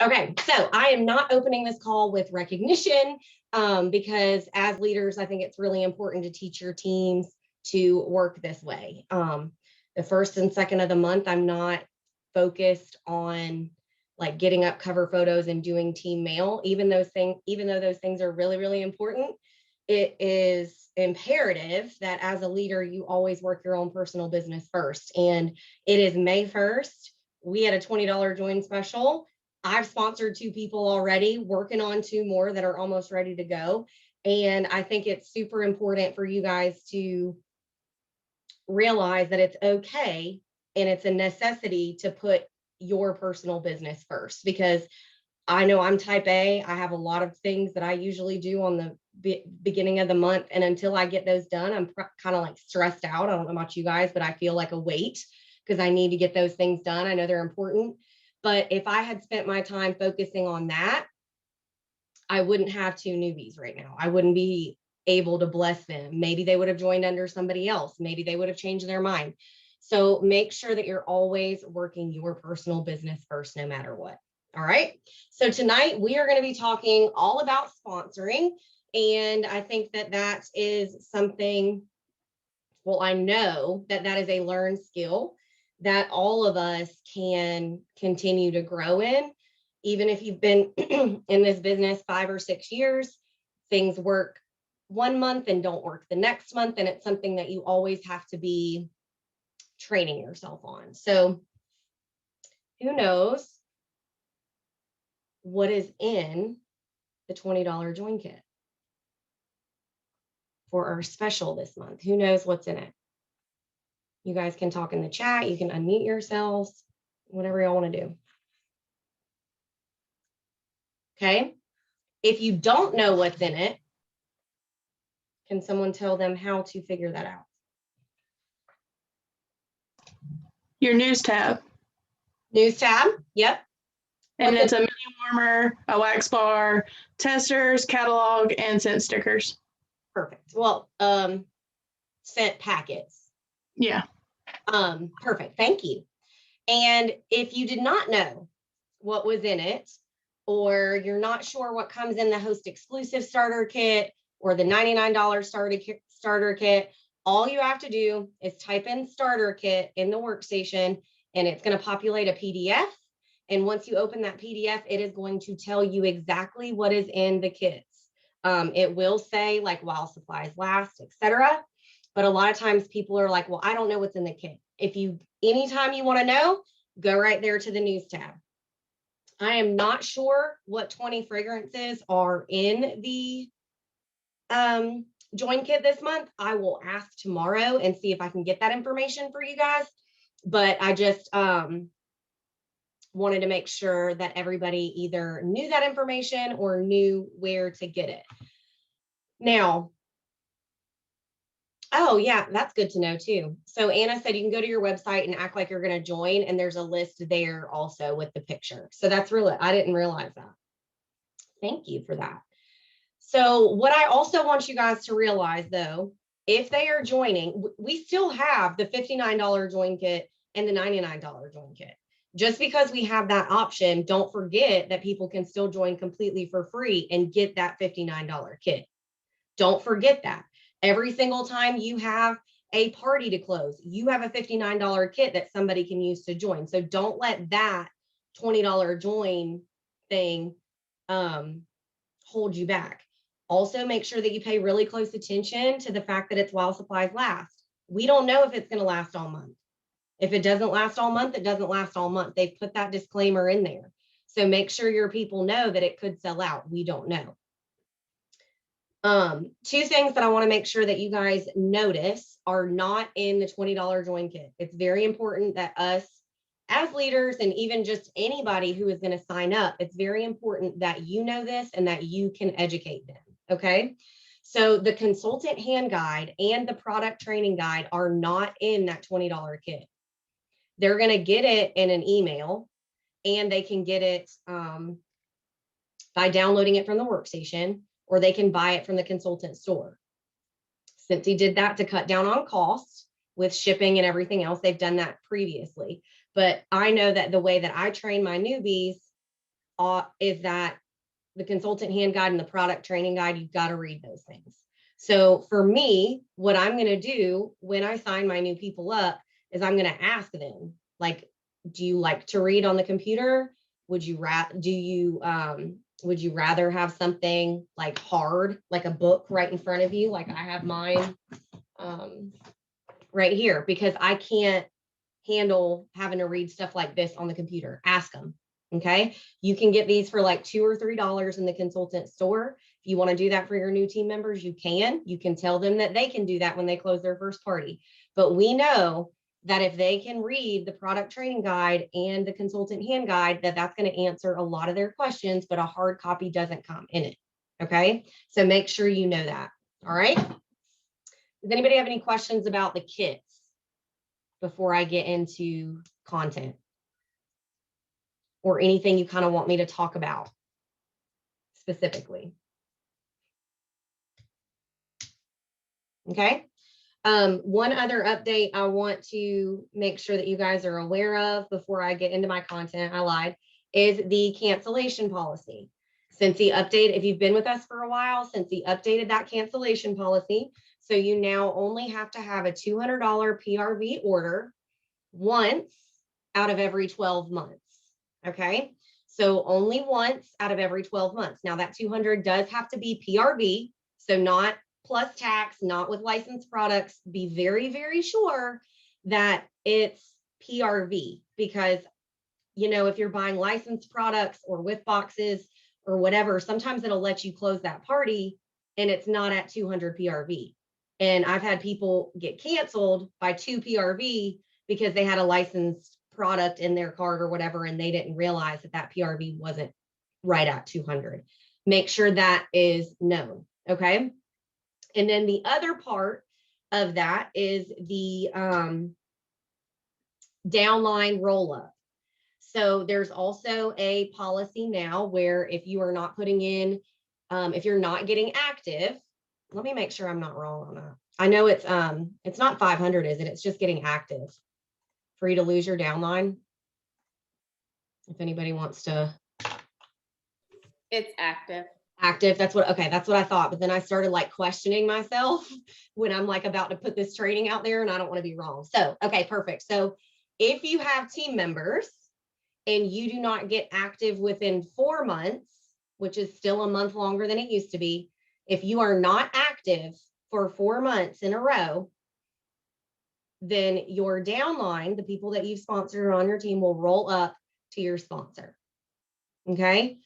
Okay, so I am not opening this call with recognition because as leaders, I think it's really important to teach your teams to work this way. The first and second of the month, I'm not focused on like getting up cover photos and doing team mail, even though those things are really, really important. It is imperative that as a leader, you always work your own personal business first. And it is May 1st. We had a $20 join special. I've sponsored 2 people already, working on 2 more that are almost ready to go. And I think it's super important for you guys to realize that it's okay and it's a necessity to put your personal business first, because I know I'm type A. I have a lot of things that I usually do on the beginning of the month. And until I get those done, I'm kind of like stressed out. I don't know about you guys, but I feel like a weight because I need to get those things done. I know they're important. But if I had spent my time focusing on that, I wouldn't have 2 newbies right now. I wouldn't be able to bless them. Maybe they would have joined under somebody else. Maybe they would have changed their mind. So make sure that you're always working your personal business first, no matter what. All right. So tonight we are going to be talking all about sponsoring. And I think that that is something, well, I know that that is a learned skill that all of us can continue to grow in. Even if you've been in this business 5 or 6 years, things work one month and don't work the next month. And it's something that you always have to be training yourself on. So who knows what is in the $20 join kit for our special this month? Who knows what's in it? You guys can talk in the chat. You can unmute yourselves, whatever y'all want to do. Okay. If you don't know what's in it, can someone tell them how to figure that out? Your news tab. News tab. Yep. And it's a mini warmer, a wax bar, testers, catalog, and scent stickers. Perfect. Well, scent packets. Yeah. Perfect. Thank you. And if you did not know what was in it, or you're not sure what comes in the host exclusive starter kit or the $99 starter kit, all you have to do is type in starter kit in the workstation and it's going to populate a PDF. And once you open that PDF, it is going to tell you exactly what is in the kits. It will say like while supplies last, etc. But a lot of times people are like, well, I don't know what's in the kit. Anytime you want to know, go right there to the news tab. I am not sure what 20 fragrances are in the join kit this month. I will ask tomorrow and see if I can get that information for you guys. But I just wanted to make sure that everybody either knew that information or knew where to get it. Now, oh yeah, that's good to know too. So Anna said you can go to your website and act like you're going to join, and there's a list there also with the picture. So that's really, I didn't realize that. Thank you for that. So what I also want you guys to realize though, if they are joining, we still have the $59 join kit and the $99 join kit. Just because we have that option, don't forget that people can still join completely for free and get that $59 kit. Don't forget that. Every single time you have a party to close, you have a $59 kit that somebody can use to join. So don't let that $20 join thing hold you back. Also, make sure that you pay really close attention to the fact that it's while supplies last. We don't know if it's going to last all month. If it doesn't last all month, it doesn't last all month. They've put that disclaimer in there. So make sure your people know that it could sell out. We don't know. 2 things that I want to make sure that you guys notice are not in the $20 join kit. It's very important that us as leaders and even just anybody who is going to sign up, it's very important that you know this and that you can educate them. Okay. So the consultant hand guide and the product training guide are not in that $20 kit. They're going to get it in an email, and they can get it by downloading it from the workstation, or they can buy it from the consultant store. Scentsy did that to cut down on costs with shipping and everything else. They've done that previously. But I know that the way that I train my newbies, is that the consultant hand guide and the product training guide, you've got to read those things. So for me, what I'm going to do when I sign my new people up is I'm going to ask them, like, do you like to read on the computer? Would you rather have something like hard, like a book right in front of you? Like I have mine right here, because I can't handle having to read stuff like this on the computer. Ask them. Okay. You can get these for like $2 or $3 in the consultant store. If you want to do that for your new team members, you can tell them that they can do that when they close their first party. But we know that if they can read the product training guide and the consultant hand guide, that's going to answer a lot of their questions, but a hard copy doesn't come in it. Okay. So make sure you know that. All right. Does anybody have any questions about the kits before I get into content? Or anything you kind of want me to talk about specifically? Okay. One other update I want to make sure that you guys are aware of before I get into my content, I lied, is the cancellation policy. Scentsy updated, if you've been with us for a while, Scentsy updated that cancellation policy. So you now only have to have a $200 PRV order once out of every 12 months. Okay. So only once out of every 12 months. Now that 200 does have to be PRV. So not plus tax, not with licensed products. Be very, very sure that it's PRV, because, you know, if you're buying licensed products or with boxes or whatever, sometimes it'll let you close that party and it's not at 200 PRV. And I've had people get canceled by 2 PRV because they had a licensed product in their cart or whatever, and they didn't realize that PRV wasn't right at 200. Make sure that is known. Okay. And then the other part of that is the downline roll up. So there's also a policy now where if you are not putting in, if you're not getting active, let me make sure I'm not wrong on that. I know it's not 500, is it? It's just getting active for you to lose your downline. If anybody wants to. It's active. Active, that's what I thought. But then I started like questioning myself when I'm like about to put this training out there and I don't want to be wrong. So, okay, perfect. So if you have team members and you do not get active within 4 months, which is still a month longer than it used to be, if you are not active for 4 months in a row, then your downline, the people that you've sponsored on your team, will roll up to your sponsor. Okay.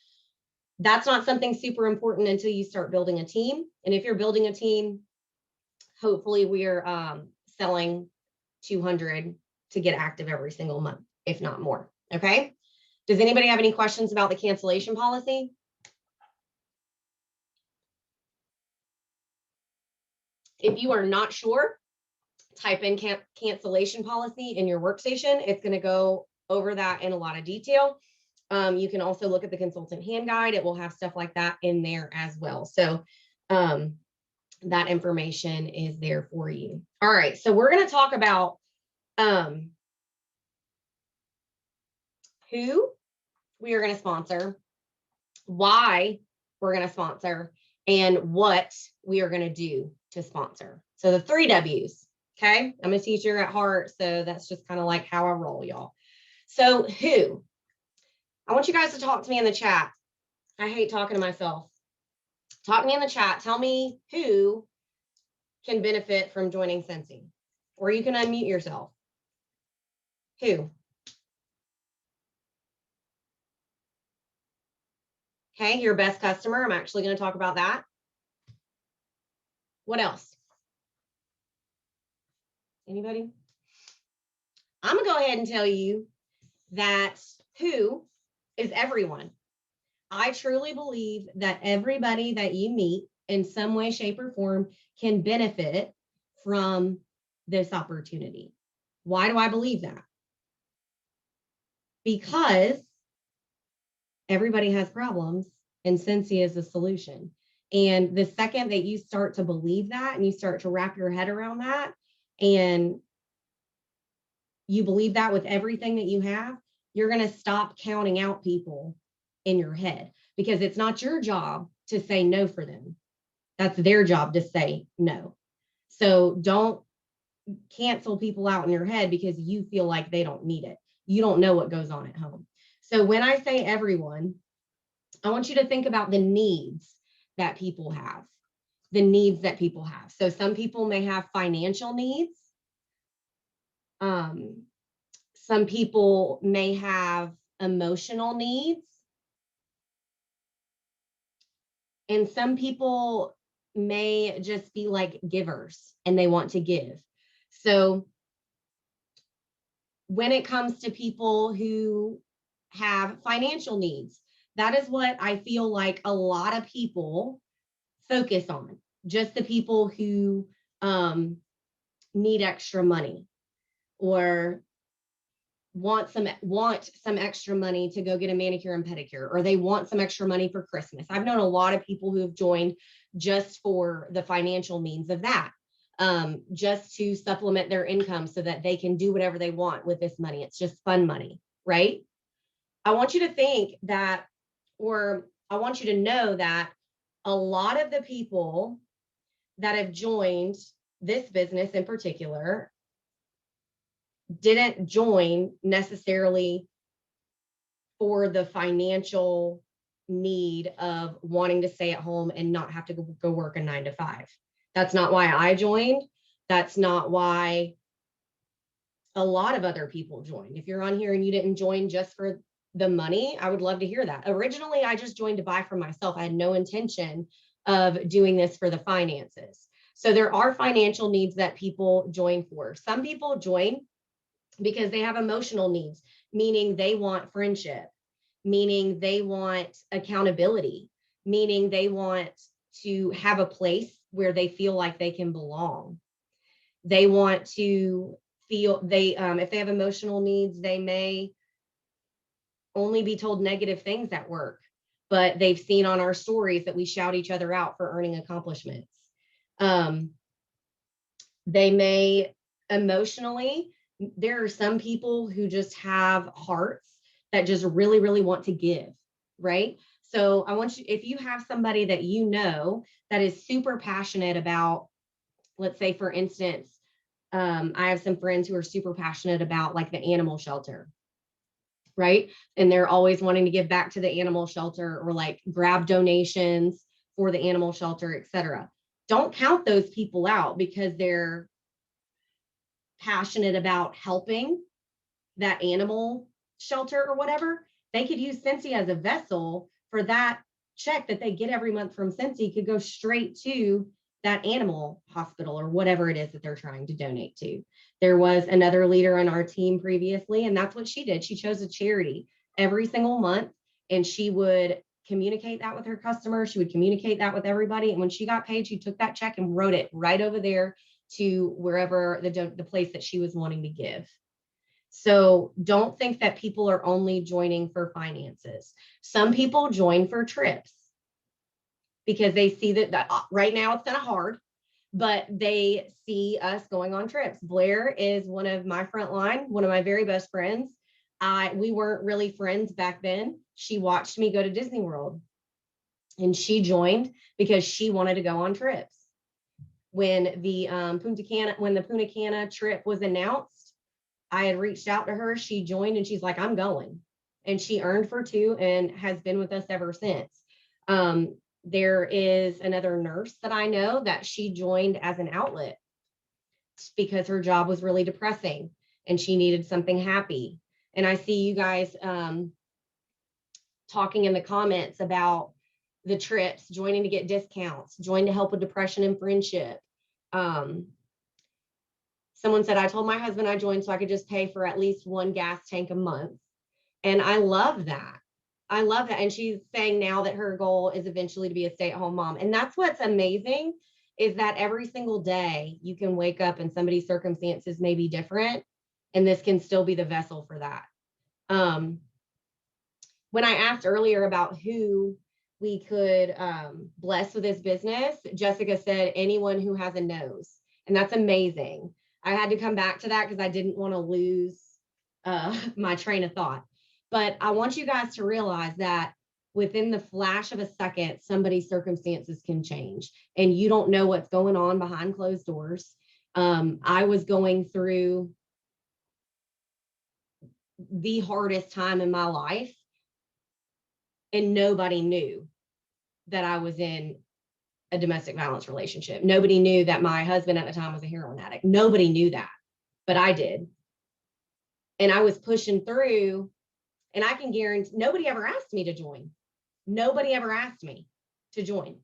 That's not something super important until you start building a team. And if you're building a team, hopefully we're selling 200 to get active every single month, if not more. Okay. Does anybody have any questions about the cancellation policy? If you are not sure, type in cancellation policy in your workstation. It's going to go over that in a lot of detail. You can also look at the consultant hand guide. It will have stuff like that in there as well. So that information is there for you. All right. So we're going to talk about who we are going to sponsor, why we're going to sponsor, and what we are going to do to sponsor. So the 3 W's. Okay. I'm a teacher at heart. So that's just kind of like how I roll, y'all. So who? I want you guys to talk to me in the chat. I hate talking to myself. Talk to me in the chat. Tell me who can benefit from joining Scentsy, or you can unmute yourself. Who? Okay, your best customer. I'm actually going to talk about that. What else? Anybody? I'm going to go ahead and tell you that who is everyone. I truly believe that everybody that you meet in some way, shape, or form can benefit from this opportunity. Why do I believe that? Because everybody has problems and Scentsy is the solution. And the second that you start to believe that and you start to wrap your head around that and you believe that with everything that you have, you're going to stop counting out people in your head, because it's not your job to say no for them. That's their job to say no. So don't cancel people out in your head because you feel like they don't need it. You don't know what goes on at home. So when I say everyone, I want you to think about the needs that people have. The needs that people have. So some people may have financial needs. Some people may have emotional needs. And some people may just be like givers and they want to give. So when it comes to people who have financial needs, that is what I feel like a lot of people focus on. Just the people who need extra money or want some extra money to go get a manicure and pedicure, or they want some extra money for Christmas. I've known a lot of people who have joined just for the financial means of that, just to supplement their income so that they can do whatever they want with this money. It's just fun money, right? I want you to think that, or I want you to know that a lot of the people that have joined this business in particular didn't join necessarily for the financial need of wanting to stay at home and not have to go work a 9 to 5. That's not why I joined. That's not why a lot of other people joined. If you're on here and you didn't join just for the money, I would love to hear that. Originally, I just joined to buy for myself. I had no intention of doing this for the finances. So there are financial needs that people join for. Some people join because they have emotional needs, meaning they want friendship, meaning they want accountability, meaning they want to have a place where they feel like they can belong. They want to feel if they have emotional needs, they may only be told negative things at work, but they've seen on our stories that we shout each other out for earning accomplishments. They may emotionally, there are some people who just have hearts that just really, really want to give, right? So I want you, if you have somebody that you know that is super passionate about, let's say, for instance, I have some friends who are super passionate about like the animal shelter, right? And they're always wanting to give back to the animal shelter or like grab donations for the animal shelter, etc. Don't count those people out because they're passionate about helping that animal shelter or whatever. They could use Scentsy as a vessel for that check that they get every month from Scentsy could go straight to that animal hospital or whatever it is that they're trying to donate to. There was another leader on our team previously, and that's what she did. She chose a charity every single month, and she would communicate that with her customers. She would communicate that with everybody. And when she got paid, she took that check and wrote it right over there to wherever the place that she was wanting to give. So don't think that people are only joining for finances. Some people join for trips because they see that right now it's kind of hard, but they see us going on trips. Blair is one of my front line, one of my very best friends. We weren't really friends back then. She watched me go to Disney World and she joined because she wanted to go on trips. When the Punta Cana trip was announced, I had reached out to her. She joined and she's like, I'm going. And she earned for 2 and has been with us ever since. There is another nurse that I know that she joined as an outlet because her job was really depressing and she needed something happy. And I see you guys talking in the comments about the trips, joining to get discounts, join to help with depression and friendship. Someone said, I told my husband I joined so I could just pay for at least 1 gas tank a month. And I love that. I love that. And she's saying now that her goal is eventually to be a stay-at-home mom. And that's what's amazing is that every single day you can wake up and somebody's circumstances may be different. And this can still be the vessel for that. When I asked earlier about who we could bless with this business, Jessica said anyone who has a nose. And that's amazing. I had to come back to that because I didn't want to lose my train of thought. But I want you guys to realize that within the flash of a second, somebody's circumstances can change and you don't know what's going on behind closed doors. I was going through the hardest time in my life and nobody knew that I was in a domestic violence relationship. Nobody knew that my husband at the time was a heroin addict. Nobody knew that, but I did. And I was pushing through, and I can guarantee nobody ever asked me to join. Nobody ever asked me to join.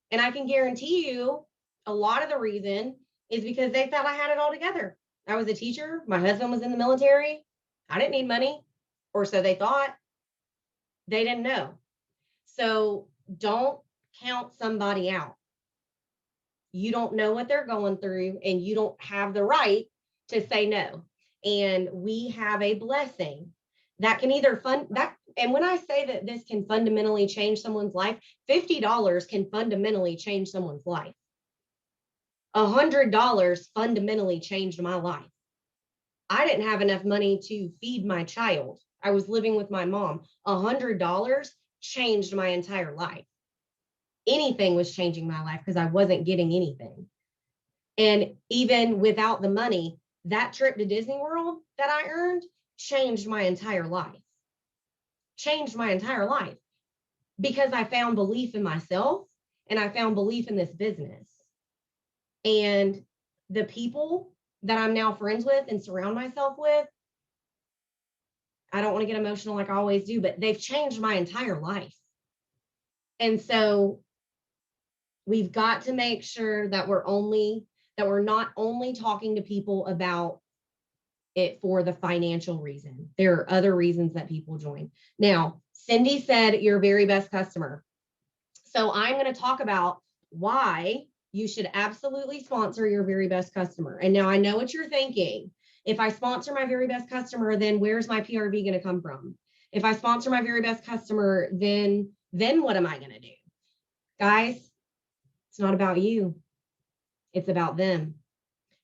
And I can guarantee you a lot of the reason is because they thought I had it all together. I was a teacher. My husband was in the military. I didn't need money, or so they thought. They didn't know. So don't count somebody out. You don't know what they're going through, and you don't have the right to say no. And we have a blessing that can either fund that. And when I say that this can fundamentally change someone's life, $50 can fundamentally change someone's life. $100 fundamentally changed my life. I didn't have enough money to feed my child. I was living with my mom. $100 changed my entire life. Anything was changing my life because I wasn't getting anything. And even without the money, that trip to Disney World that I earned changed my entire life. Changed my entire life because I found belief in myself and I found belief in this business. And the people that I'm now friends with and surround myself with, I don't want to get emotional like I always do, but they've changed my entire life. And so we've got to make sure that we're not only talking to people about it for the financial reason. There are other reasons that people join. Now, Cindy said your very best customer. So I'm going to talk about why you should absolutely sponsor your very best customer. And now I know what you're thinking. If I sponsor my very best customer, then where's my PRV going to come from? If I sponsor my very best customer, then what am I going to do? Guys, it's not about you. It's about them.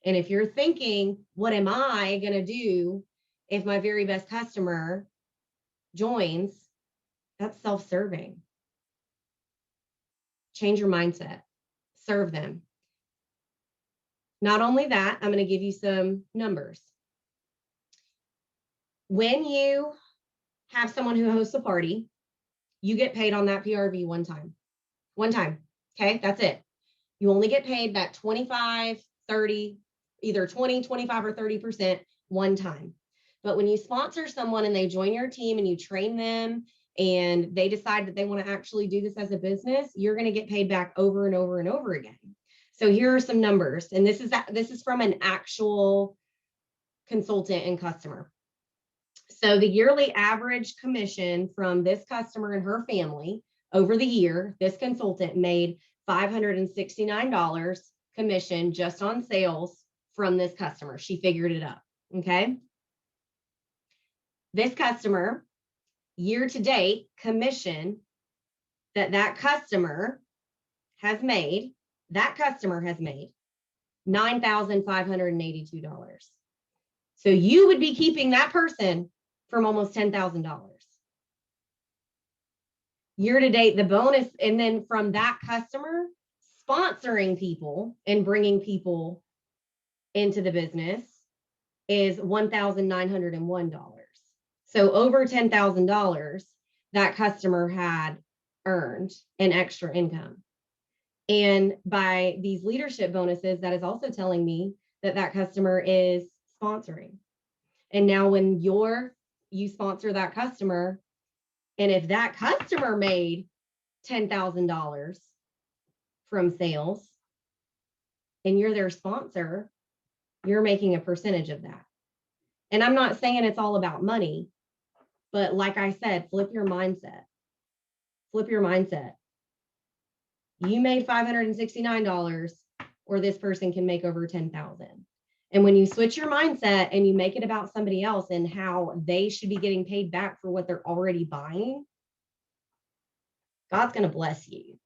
And if you're thinking, what am I going to do if my very best customer joins? That's self-serving. Change your mindset. Serve them. Not only that, I'm going to give you some numbers. When you have someone who hosts a party, you get paid on that PRV one time. One time. Okay, that's it. You only get paid that 25, 30, either 20, 25, or 30% one time. But when you sponsor someone and they join your team and you train them and they decide that they want to actually do this as a business, you're going to get paid back over and over and over again. So here are some numbers. And this is from an actual consultant and customer. So the yearly average commission from this customer and her family over the year, this consultant made $569 commission just on sales from this customer. She figured it up. Okay. This customer, year to date commission that customer has made, $9,582. So you would be keeping that person from almost $10,000. Year to date, the bonus, and then from that customer, sponsoring people and bringing people into the business is $1,901. So over $10,000 that customer had earned in extra income. And by these leadership bonuses, that is also telling me that customer is sponsoring. And now when you sponsor that customer, and if that customer made $10,000 from sales and you're their sponsor, you're making a percentage of that. And I'm not saying it's all about money, but like I said, flip your mindset. Flip your mindset. You made $569, or this person can make over $10,000. And when you switch your mindset and you make it about somebody else and how they should be getting paid back for what they're already buying, God's going to bless you,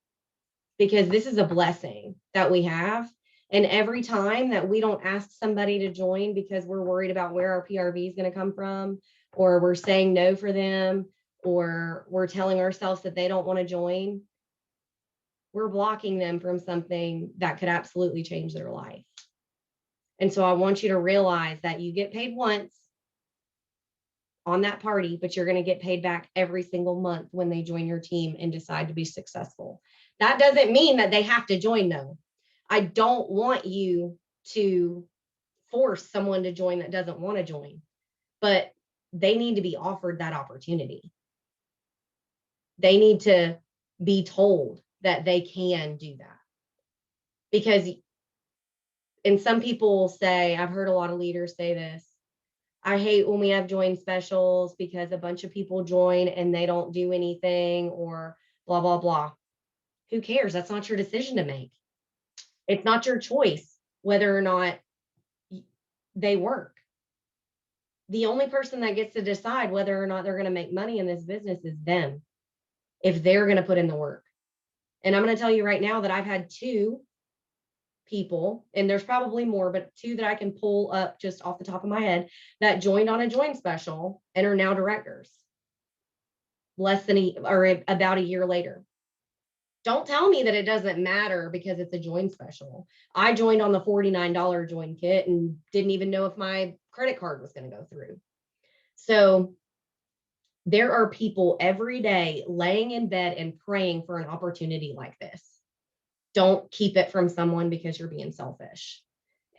because this is a blessing that we have. And every time that we don't ask somebody to join because we're worried about where our PRV is going to come from, or we're saying no for them, or we're telling ourselves that they don't want to join, we're blocking them from something that could absolutely change their life. And so I want you to realize that you get paid once on that party, but you're going to get paid back every single month when they join your team and decide to be successful. That doesn't mean that they have to join, though. I don't want you to force someone to join that doesn't want to join, but they need to be offered that opportunity. They need to be told that they can do that. Because, and some people say, I've heard a lot of leaders say this, I hate when we have join specials because a bunch of people join and they don't do anything or blah, blah, blah. Who cares? That's not your decision to make. It's not your choice whether or not they work. The only person that gets to decide whether or not they're going to make money in this business is them, if they're going to put in the work. And I'm going to tell you right now that I've had 2 people, and there's probably more, but 2 that I can pull up just off the top of my head that joined on a join special and are now directors about a year later. Don't tell me that it doesn't matter because it's a join special. I joined on the $49 join kit and didn't even know if my credit card was going to go through. So there are people every day laying in bed and praying for an opportunity like this. Don't keep it from someone because you're being selfish.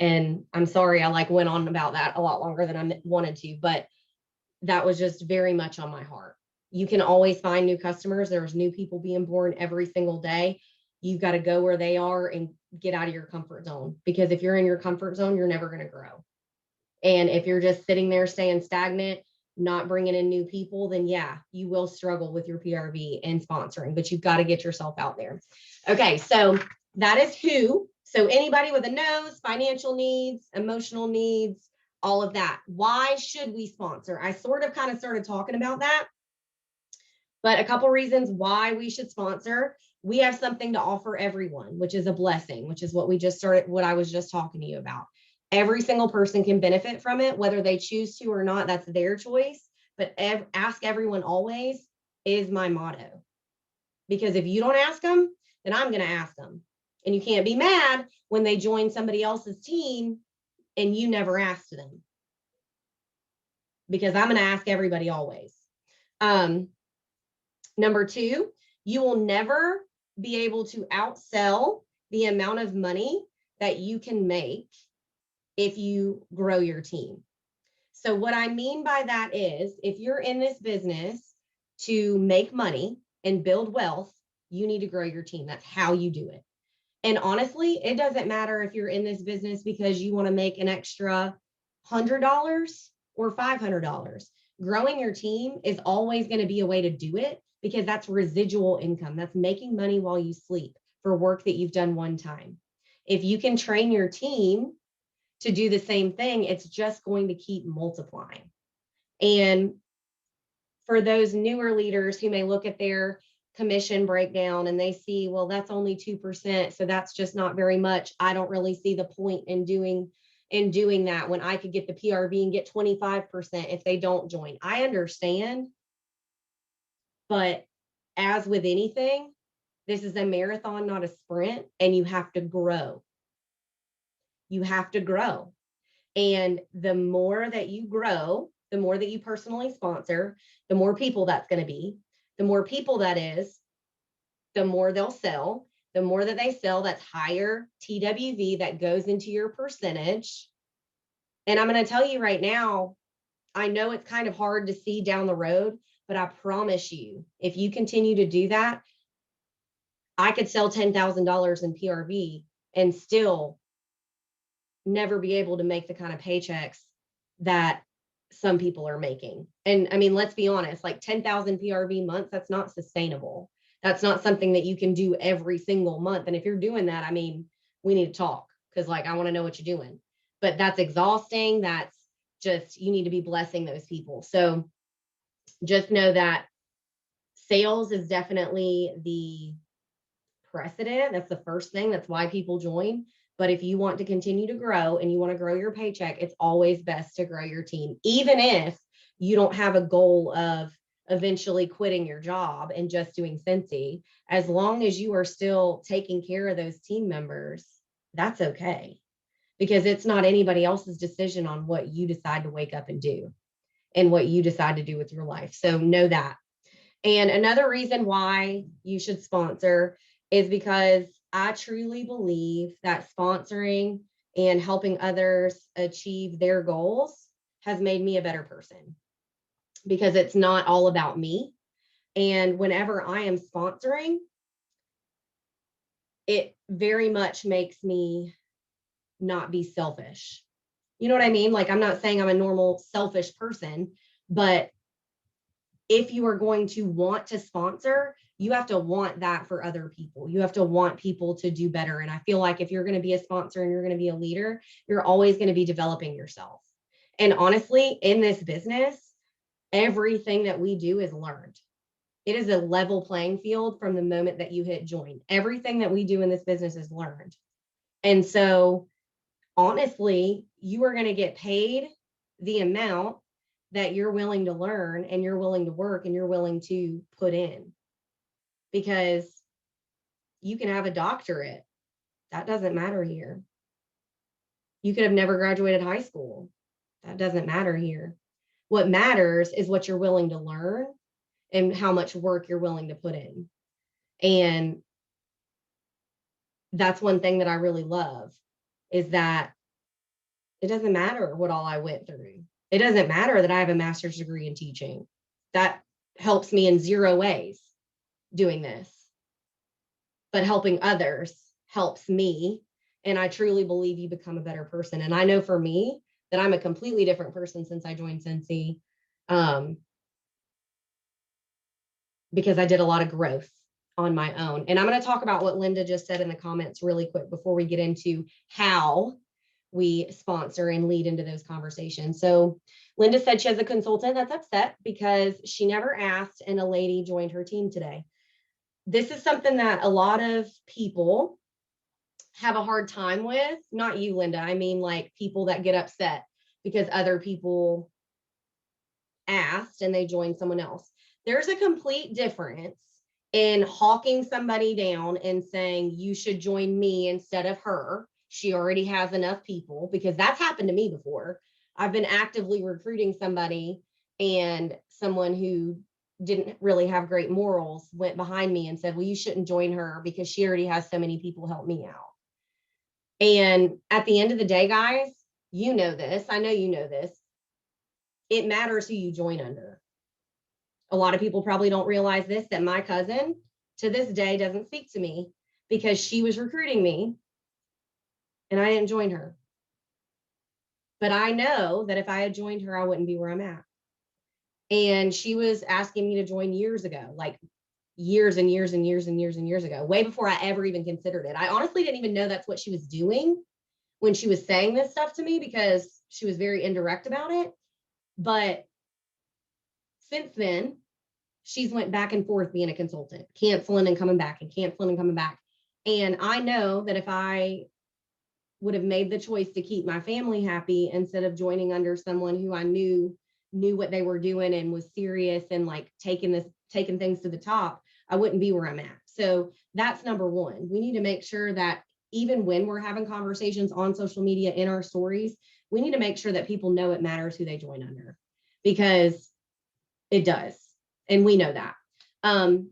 And I'm sorry, I went on about that a lot longer than I wanted to, but that was just very much on my heart. You can always find new customers. There's new people being born every single day. You've got to go where they are and get out of your comfort zone, because if you're in your comfort zone, you're never going to grow. And if you're just sitting there staying stagnant, not bringing in new people, then yeah, you will struggle with your PRV and sponsoring, but you've got to get yourself out there. Okay, so that is who. So anybody with a nose, financial needs, emotional needs, all of that. Why should we sponsor? I kind of started talking about that, but a couple reasons why we should sponsor. We have something to offer everyone, which is a blessing, which is what I was just talking to you about. Every single person can benefit from it, whether they choose to or not, that's their choice. But ask everyone always is my motto. Because if you don't ask them, then I'm going to ask them. And you can't be mad when they join somebody else's team and you never asked them. Because I'm going to ask everybody always. Number 2, you will never be able to outsell the amount of money that you can make if you grow your team. So what I mean by that is, if you're in this business to make money and build wealth, you need to grow your team. That's how you do it. And honestly, it doesn't matter if you're in this business because you want to make an extra $100 or $500. Growing your team is always going to be a way to do it, because that's residual income. That's making money while you sleep for work that you've done one time. If you can train your team to do the same thing, it's just going to keep multiplying. And for those newer leaders who may look at their commission breakdown and they see, well, that's only 2%, so that's just not very much. I don't really see the point in doing that when I could get the PRV and get 25% if they don't join. I understand, but as with anything, this is a marathon, not a sprint, and you have to grow. You have to grow. And the more that you grow, the more that you personally sponsor, the more people that's going to be. The more people that is, the more they'll sell. The more that they sell, that's higher TWV that goes into your percentage. And I'm going to tell you right now, I know it's kind of hard to see down the road, but I promise you, if you continue to do that, I could sell $10,000 in PRV and still never be able to make the kind of paychecks that some people are making. And I mean, let's be honest, 10,000 PRV months, that's not sustainable. That's not something that you can do every single month. And if you're doing that, I mean, we need to talk, because I want to know what you're doing. But that's exhausting. That's just, you need to be blessing those people. So just know that sales is definitely the precedent. That's the first thing. That's why people join. But if you want to continue to grow and you want to grow your paycheck, it's always best to grow your team, even if you don't have a goal of eventually quitting your job and just doing Scentsy, as long as you are still taking care of those team members, that's okay. Because it's not anybody else's decision on what you decide to wake up and do and what you decide to do with your life. So know that. And another reason why you should sponsor is because I truly believe that sponsoring and helping others achieve their goals has made me a better person, because it's not all about me. And whenever I am sponsoring, it very much makes me not be selfish. You know what I mean? Like, I'm not saying I'm a normal selfish person, but if you are going to want to sponsor, you have to want that for other people. You have to want people to do better. And I feel like if you're going to be a sponsor and you're going to be a leader, you're always going to be developing yourself. And honestly, in this business, everything that we do is learned. It is a level playing field from the moment that you hit join. Everything that we do in this business is learned. And so honestly, you are going to get paid the amount that you're willing to learn and you're willing to work and you're willing to put in. Because you can have a doctorate. That doesn't matter here. You could have never graduated high school. That doesn't matter here. What matters is what you're willing to learn and how much work you're willing to put in. And that's one thing that I really love, is that it doesn't matter what all I went through. It doesn't matter that I have a master's degree in teaching. That helps me in zero ways doing this. But helping others helps me. And I truly believe you become a better person. And I know for me that I'm a completely different person since I joined Scentsy, because I did a lot of growth on my own. And I'm going to talk about what Linda just said in the comments really quick before we get into how we sponsor and lead into those conversations. So Linda said she has a consultant that's upset because she never asked and a lady joined her team today. This is something that a lot of people have a hard time with. Not you, Linda. I mean, like, people that get upset because other people asked and they joined someone else. There's a complete difference in hawking somebody down and saying, you should join me instead of her. She already has enough people, because that's happened to me before. I've been actively recruiting somebody, and someone who didn't really have great morals went behind me and said, well, you shouldn't join her because she already has so many people help me out. And at the end of the day, guys, you know this, I know you know this, it matters who you join under. A lot of people probably don't realize this, that my cousin to this day doesn't speak to me because she was recruiting me and I didn't join her. But I know that if I had joined her, I wouldn't be where I'm at. And she was asking me to join years ago, like years and years and years and years and years ago, way before I ever even considered it. I honestly didn't even know that's what she was doing when she was saying this stuff to me, because she was very indirect about it. But since then, she's went back and forth being a consultant, canceling and coming back and canceling and coming back. And I know that if I would have made the choice to keep my family happy instead of joining under someone who I knew what they were doing and was serious and like taking things to the top, I wouldn't be where I'm at. So that's number one. We need to make sure that even when we're having conversations on social media in our stories, we need to make sure that people know it matters who they join under, because it does. And we know that. And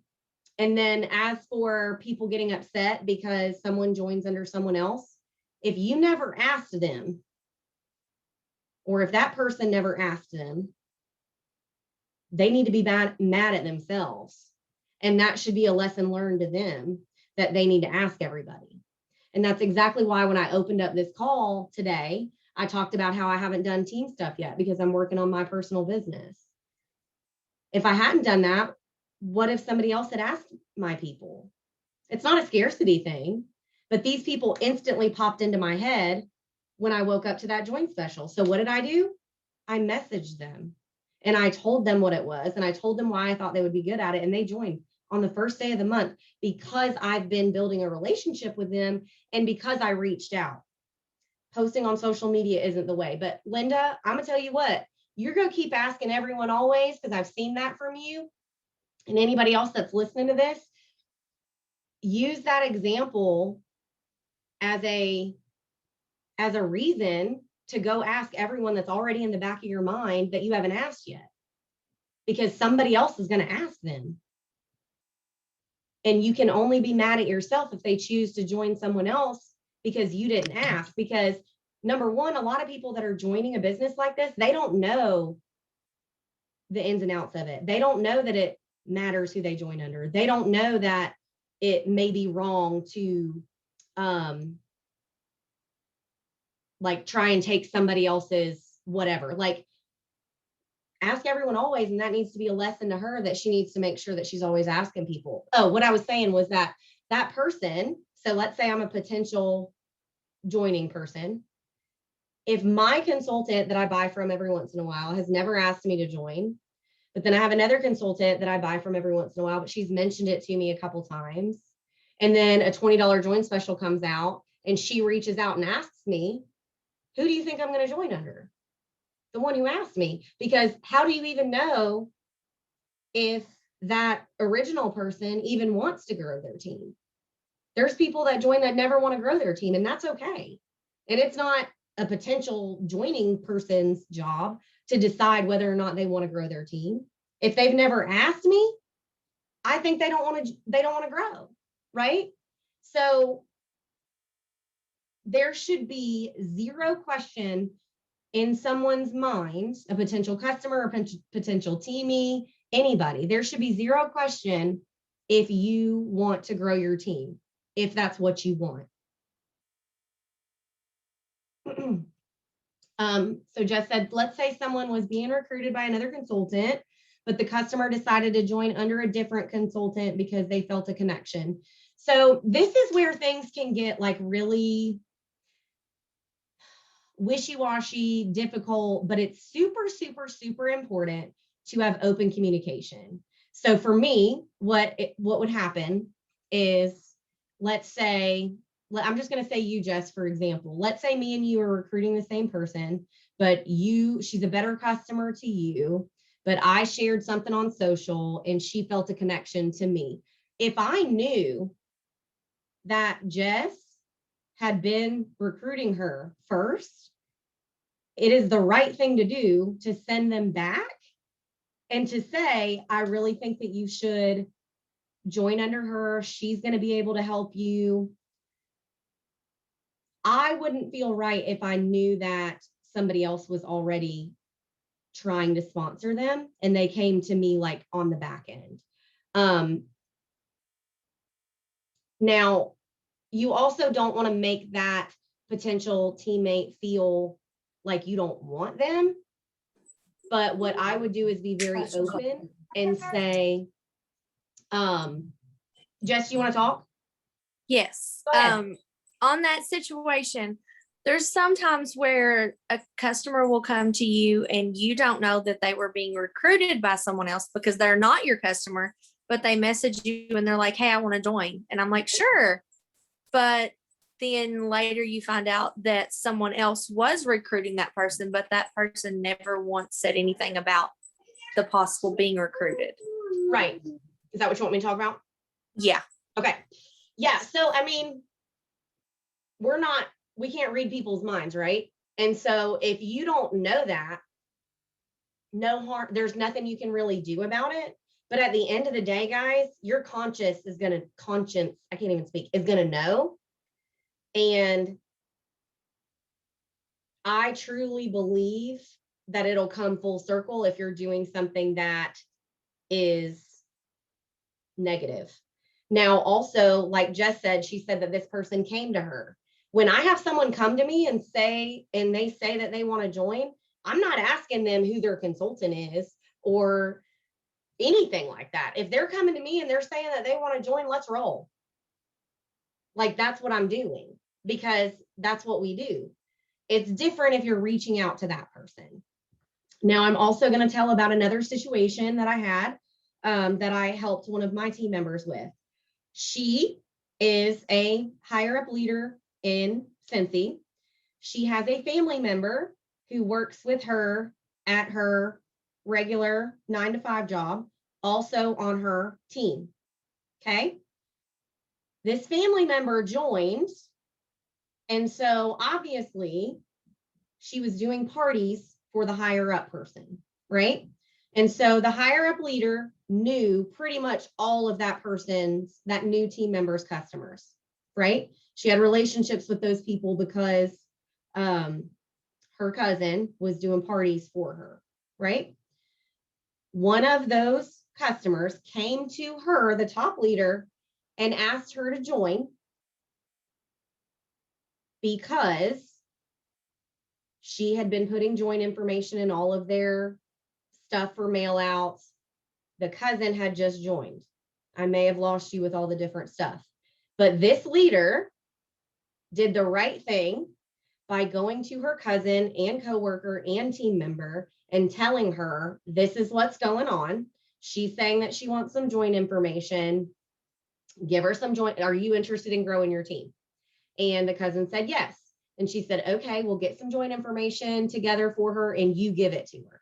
then as for people getting upset because someone joins under someone else, if you never asked them, or if that person never asked them, they need to be mad at themselves. And that should be a lesson learned to them, that they need to ask everybody. And that's exactly why when I opened up this call today, I talked about how I haven't done team stuff yet because I'm working on my personal business. If I hadn't done that, what if somebody else had asked my people? It's not a scarcity thing, but these people instantly popped into my head when I woke up to that join special. So what did I do? I messaged them and I told them what it was, and I told them why I thought they would be good at it. And they joined on the first day of the month because I've been building a relationship with them and because I reached out. Posting on social media isn't the way. But Linda, I'm gonna tell you what, you're going to keep asking everyone always, because I've seen that from you and anybody else that's listening to this, use that example as a reason to go ask everyone that's already in the back of your mind that you haven't asked yet, because somebody else is going to ask them. And you can only be mad at yourself if they choose to join someone else because you didn't ask. Because number one, a lot of people that are joining a business like this, they don't know the ins and outs of it. They don't know that it matters who they join under. They don't know that it may be wrong to like try and take somebody else's whatever. Like, ask everyone always, and that needs to be a lesson to her that she needs to make sure that she's always asking people. Oh, what I was saying was that person, so let's say I'm a potential joining person. If my consultant that I buy from every once in a while has never asked me to join, but then I have another consultant that I buy from every once in a while, but she's mentioned it to me a couple times, and then a $20 join special comes out and she reaches out and asks me, who do you think I'm going to join under? The one who asked me. Because how do you even know if that original person even wants to grow their team? There's people that join that never want to grow their team, and that's okay. And it's not a potential joining person's job to decide whether or not they want to grow their team. If they've never asked me, I think they don't want to grow, right? So there should be zero question in someone's mind, a potential customer, a potential teamie, anybody, there should be zero question if you want to grow your team, if that's what you want. So Jess said, let's say someone was being recruited by another consultant, but the customer decided to join under a different consultant because they felt a connection. So this is where things can get like really wishy-washy, difficult, but it's super, super, super important to have open communication. So for me, what would happen is, let's say, I'm just going to say you, Jess, for example. Let's say me and you are recruiting the same person, but she's a better customer to you, but I shared something on social and she felt a connection to me. If I knew that Jess had been recruiting her first, it is the right thing to do to send them back and to say, I really think that you should join under her. She's going to be able to help you. I wouldn't feel right if I knew that somebody else was already trying to sponsor them and they came to me like on the back end. Now, you also don't want to make that potential teammate feel like you don't want them. But what I would do is be very open and say, Jess, you want to talk? Yes. On that situation, there's sometimes where a customer will come to you and you don't know that they were being recruited by someone else because they're not your customer, but they message you and they're like, hey, I want to join. And I'm like, sure. But then later you find out that someone else was recruiting that person, but that person never once said anything about the possible being recruited. Right. Is that what you want me to talk about? Yeah. Okay. Yeah. So, I mean, we can't read people's minds, right? And so if you don't know that, no harm, there's nothing you can really do about it. But at the end of the day, guys, your conscience, is going to know. And I truly believe that it'll come full circle if you're doing something that is negative. Now, also, like Jess said, she said that this person came to her. When I have someone come to me and they say that they want to join, I'm not asking them who their consultant is or anything like that. If they're coming to me and they're saying that they want to join, let's roll. Like, that's what I'm doing, because that's what we do. It's different if you're reaching out to that person. Now, I'm also going to tell about another situation that I had that I helped one of my team members with. She is a higher up leader in Scentsy. She has a family member who works with her at her regular 9 to 5 job, also on her team. Okay. This family member joined. And so obviously she was doing parties for the higher up person, right? And so the higher up leader knew pretty much all of that new team member's customers, right? She had relationships with those people because her cousin was doing parties for her, right? One of those customers came to her, the top leader, and asked her to join because she had been putting join information in all of their stuff for mail outs. The cousin had just joined. I may have lost you with all the different stuff, but this leader did the right thing by going to her cousin and coworker and team member and telling her, this is what's going on. She's saying that she wants some join information. Give her some join. Are you interested in growing your team? And the cousin said yes. And she said, okay, we'll get some joint information together for her and you give it to her,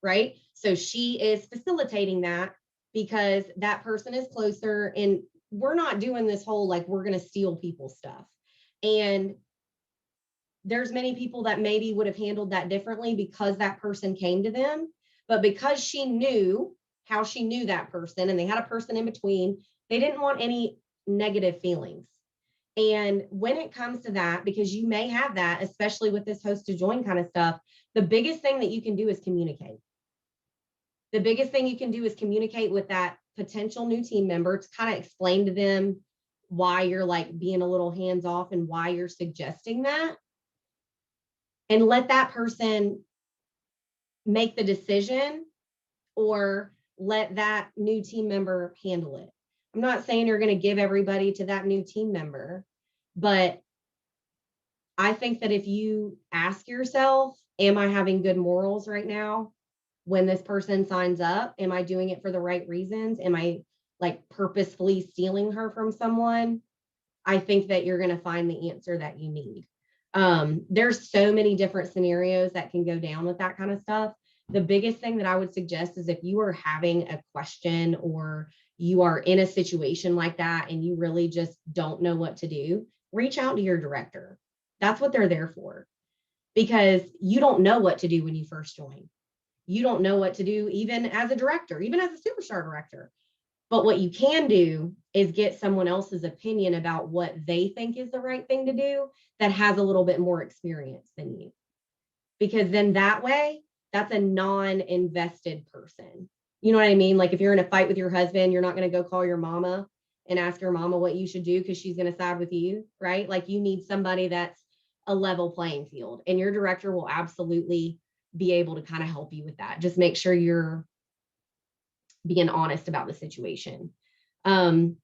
right? So she is facilitating that because that person is closer, and we're not doing this whole, like, we're going to steal people's stuff. And there's many people that maybe would have handled that differently because that person came to them, but because she knew how she knew that person and they had a person in between, they didn't want any negative feelings. And when it comes to that, because you may have that, especially with this host to join kind of stuff, the biggest thing that you can do is communicate. The biggest thing you can do is communicate with that potential new team member to kind of explain to them why you're like being a little hands off and why you're suggesting that. And let that person make the decision or let that new team member handle it. I'm not saying you're going to give everybody to that new team member, but I think that if you ask yourself, am I having good morals right now? When this person signs up, am I doing it for the right reasons? Am I like purposefully stealing her from someone? I think that you're going to find the answer that you need. There's so many different scenarios that can go down with that kind of stuff. The biggest thing that I would suggest is if you are having a question or you are in a situation like that and you really just don't know what to do, reach out to your director. That's what they're there for, because you don't know what to do when you first join. You don't know what to do even as a director, even as a superstar director. But what you can do is get someone else's opinion about what they think is the right thing to do that has a little bit more experience than you. Because then that way, that's a non-invested person. You know what I mean? Like if you're in a fight with your husband, you're not going to go call your mama and ask your mama what you should do because she's going to side with you, right? Like you need somebody that's a level playing field, and your director will absolutely be able to kind of help you with that. Just make sure you're being honest about the situation. Some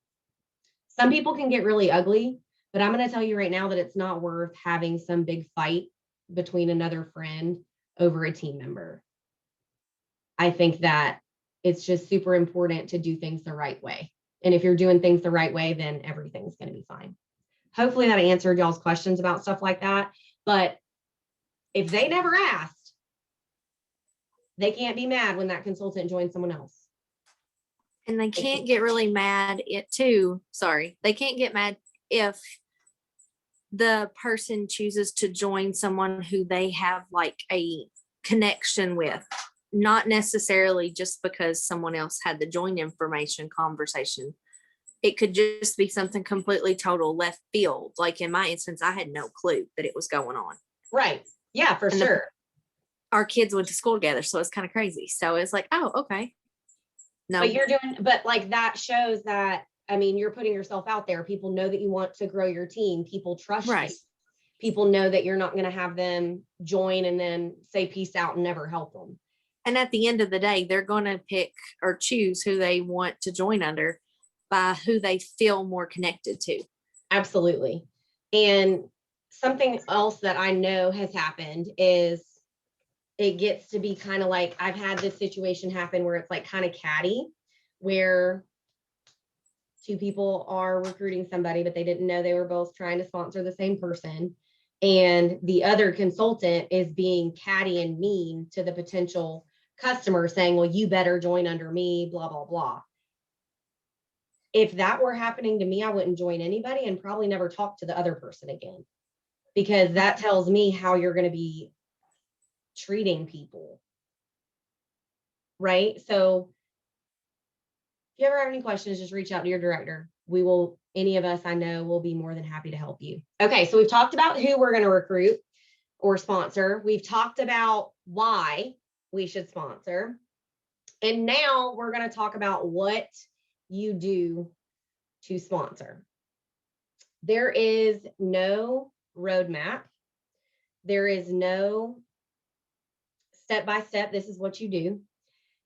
people can get really ugly, but I'm going to tell you right now that it's not worth having some big fight between another friend over a team member. I think that it's just super important to do things the right way. And if you're doing things the right way, then everything's going to be fine. Hopefully that answered y'all's questions about stuff like that. But if they never asked, they can't be mad when that consultant joins someone else. And they can't get really mad they can't get mad if the person chooses to join someone who they have like a connection with, not necessarily just because someone else had the join information conversation. It could just be something completely total left field. Like in my instance, I had no clue that it was going on. Right. Yeah, for sure. Our kids went to school together, so it's kind of crazy. So it's like, oh, okay. No, But like that shows that, I mean, you're putting yourself out there. People know that you want to grow your team. People trust you. People know that you're not going to have them join and then say peace out and never help them. And at the end of the day, they're going to pick or choose who they want to join under by who they feel more connected to. Absolutely. And something else that I know has happened is it gets to be kind of like, I've had this situation happen where it's like kind of catty, where two people are recruiting somebody, but they didn't know they were both trying to sponsor the same person. and the other consultant is being catty and mean to the potential customer, saying, well, you better join under me, blah, blah, blah. If that were happening to me, I wouldn't join anybody and probably never talk to the other person again, because that tells me how you're going to be treating people. Right? So if you ever have any questions, just reach out to your director. We will, any of us I know will be more than happy to help you. Okay, so we've talked about who we're going to recruit or sponsor. We've talked about why we should sponsor. And now we're going to talk about what you do to sponsor. There is no roadmap. There is no step-by-step, this is what you do.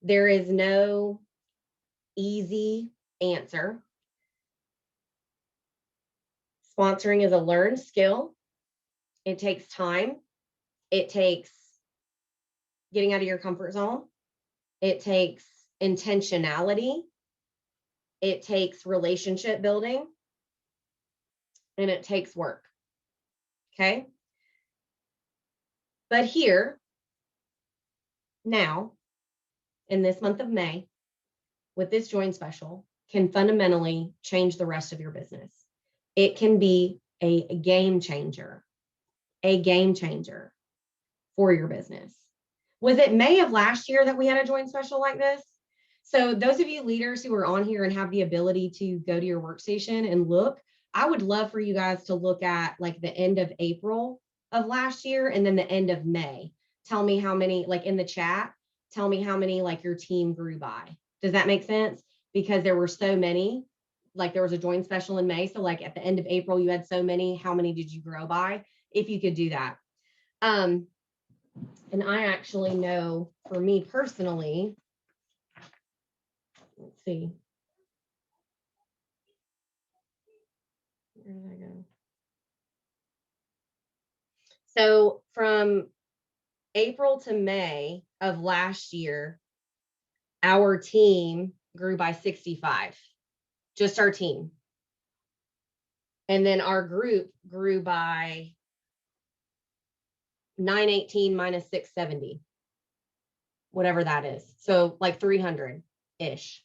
There is no easy answer. Sponsoring is a learned skill. It takes time. It takes getting out of your comfort zone. It takes intentionality. It takes relationship building. And it takes work. Okay? But here, now, in this month of May, with this join special, can fundamentally change the rest of your business. It can be a game changer for your business. Was it May of last year that we had a join special like this? So those of you leaders who are on here and have the ability to go to your workstation and look, I would love for you guys to look at like the end of April of last year and then the end of May. Tell me how many, like in the chat, tell me how many like your team grew by. Does that make sense? Because there were so many, like there was a join special in May. So like at the end of April, you had so many, how many did you grow by? If you could do that. And I actually know for me personally, let's see. Where did I go? So from April to May of last year, our team grew by 65, just our team. And then our group grew by 918 minus 670, whatever that is. So like 300-ish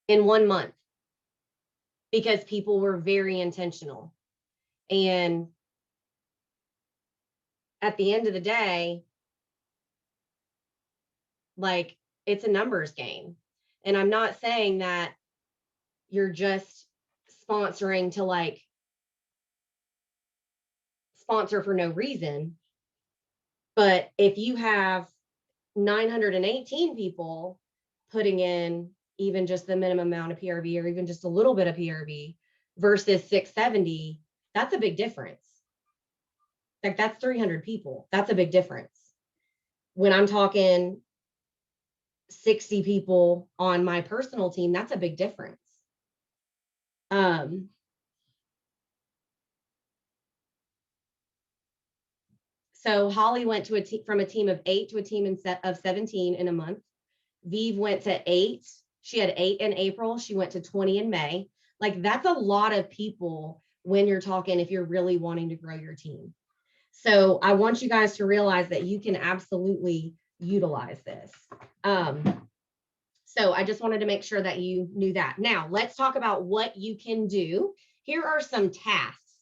in 1 month, because people were very intentional. And at the end of the day, like it's a numbers game. And I'm not saying that you're just sponsoring to like sponsor for no reason. But if you have 918 people putting in even just the minimum amount of PRV or even just a little bit of PRV versus 670, that's a big difference. Like that's 300 people. That's a big difference. When I'm talking 60 people on my personal team, that's a big difference. So Holly went to from a team of 8 to a team of 17 in a month. Vive went to 8. She had 8 in April. She went to 20 in May. Like that's a lot of people when you're talking, if you're really wanting to grow your team. So I want you guys to realize that you can absolutely utilize this. So I just wanted to make sure that you knew that. Now let's talk about what you can do. Here are some tasks.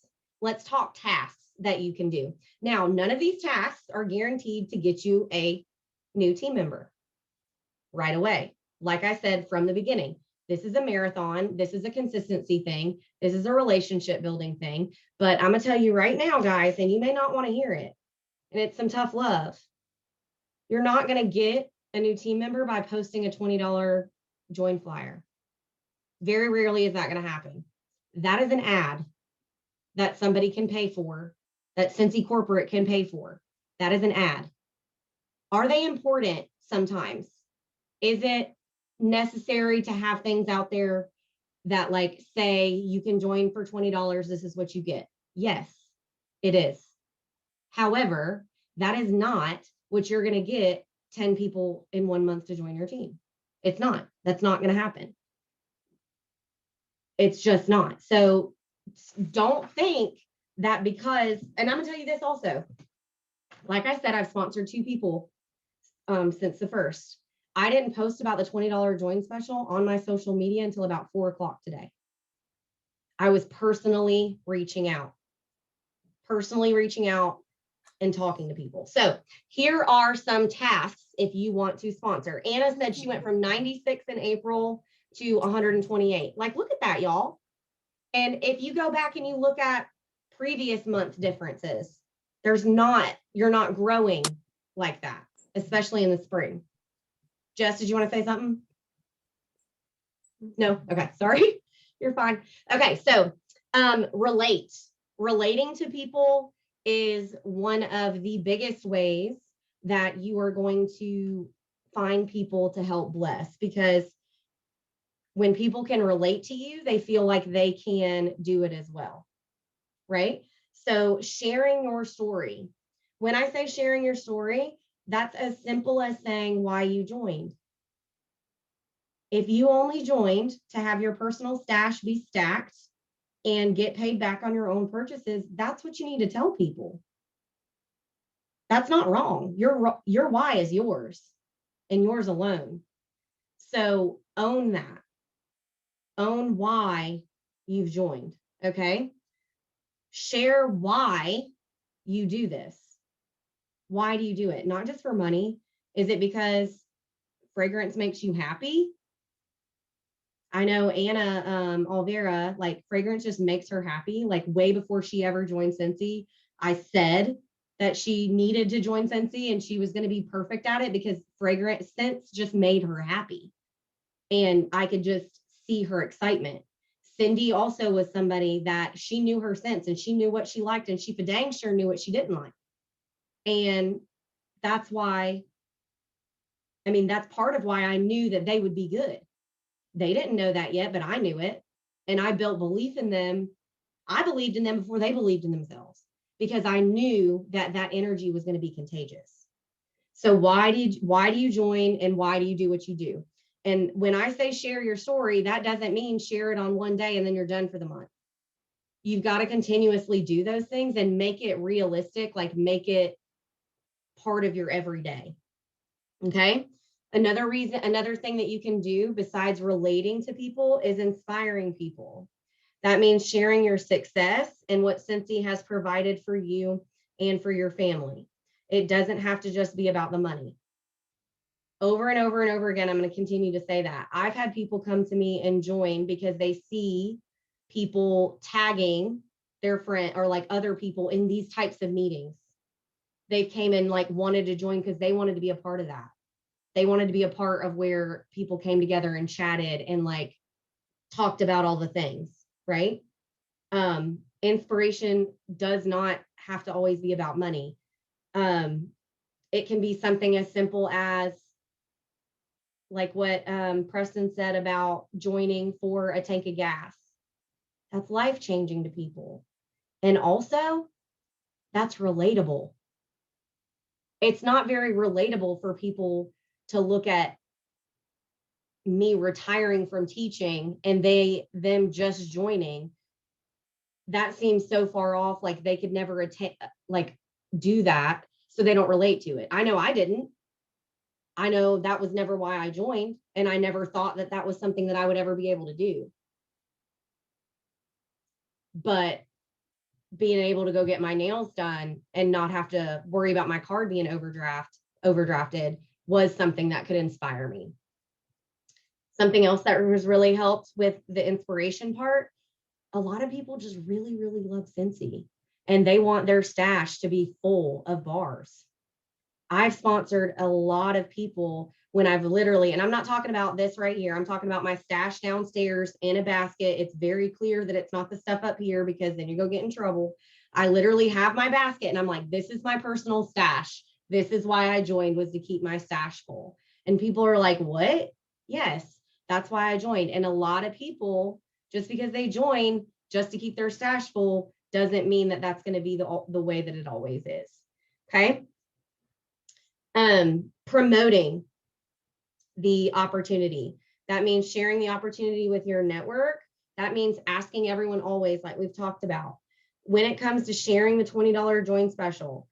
Let's talk tasks that you can do. Now, none of these tasks are guaranteed to get you a new team member right away. Like I said from the beginning, this is a marathon. This is a consistency thing. This is a relationship building thing. But I'm going to tell you right now, guys, and you may not want to hear it, and it's some tough love. You're not going to get a new team member by posting a $20 join flyer. Very rarely is that going to happen. That is an ad that somebody can pay for, that Scentsy Corporate can pay for. That is an ad. Are they important? Sometimes. Is it necessary to have things out there that like say you can join for $20, this is what you get? Yes, it is. However, that is not what you're going to get 10 people in 1 month to join your team. It's not. That's not going to happen. It's just not. So don't think that because, and I'm gonna tell you this also, like I said, I've sponsored 2 people since the first. I didn't post about the $20 join special on my social media until about 4 o'clock today. I was personally reaching out and talking to people. So here are some tasks if you want to sponsor. Anna said she went from 96 in April to 128. Like, look at that, y'all. And if you go back and you look at previous month differences, you're not growing like that, especially in the spring. Jess, did you want to say something? No? Okay, sorry. You're fine. Okay, so relating to people is one of the biggest ways that you are going to find people to help bless, because when people can relate to you, they feel like they can do it as well, right? So sharing your story. When I say sharing your story, that's as simple as saying why you joined. If you only joined to have your personal stash be stacked and get paid back on your own purchases, that's what you need to tell people. That's not wrong. Your why is yours and yours alone. So own that. Own why you've joined, okay? Share why you do this. Why do you do it? Not just for money. Is it because fragrance makes you happy? I know Anna Alvera, like fragrance just makes her happy. Like way before she ever joined Scentsy, I said that she needed to join Scentsy and she was going to be perfect at it because fragrance scents just made her happy. And I could just see her excitement. Cindy also was somebody that she knew her scents and she knew what she liked and she for dang sure knew what she didn't like. And that's why, that's part of why I knew that they would be good. They didn't know that yet, but I knew it. And I built belief in them. I believed in them before they believed in themselves because I knew that that energy was going to be contagious. So why do you join and why do you do what you do? And when I say share your story, that doesn't mean share it on one day and then you're done for the month. You've got to continuously do those things and make it realistic, like make it part of your everyday. Okay. Another thing that you can do besides relating to people is inspiring people. That means sharing your success and what Scentsy has provided for you and for your family. It doesn't have to just be about the money. Over and over and over again, I'm going to continue to say that. I've had people come to me and join because they see people tagging their friend or like other people in these types of meetings. They came and like wanted to join because they wanted to be a part of that. They wanted to be a part of where people came together and chatted and like talked about all the things, right? Inspiration does not have to always be about money. It can be something as simple as like what Preston said about joining for a tank of gas. That's life-changing to people. And also, that's relatable. It's not very relatable for people to look at me retiring from teaching and them just joining. That seems so far off, like they could never do that, so they don't relate to it. I know I didn't. I know that was never why I joined, and I never thought that that was something that I would ever be able to do. But being able to go get my nails done and not have to worry about my card being overdrafted was something that could inspire me. Something else that was really helped with the inspiration part, a lot of people just really, really love Scentsy and they want their stash to be full of bars. I've sponsored a lot of people when I've literally, and I'm not talking about this right here, I'm talking about my stash downstairs in a basket. It's very clear that it's not the stuff up here because then you go get in trouble. I literally have my basket and I'm like, this is my personal stash. This is why I joined, was to keep my stash full. And people are like, what? Yes, that's why I joined. And a lot of people, just because they join just to keep their stash full, doesn't mean that that's going to be the way that it always is. Okay. Promoting the opportunity. That means sharing the opportunity with your network. That means asking everyone always, like we've talked about, when it comes to sharing the $20 join special,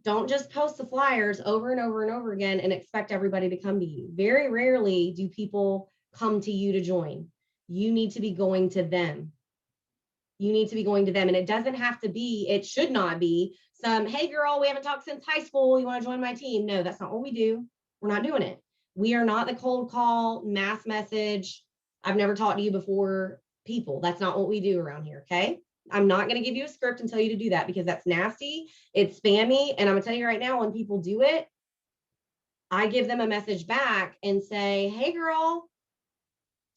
don't just post the flyers over and over and over again and expect everybody to come to you. Very rarely do people come to you to join. You need to be going to them. You need to be going to them. And it doesn't have to be, it should not be some, hey girl, we haven't talked since high school. You want to join my team? No, that's not what we do. We're not doing it. We are not the cold call, mass message, I've never talked to you before people. That's not what we do around here, okay? I'm not going to give you a script and tell you to do that because that's nasty. It's spammy. And I'm going to tell you right now, when people do it, I give them a message back and say, hey girl,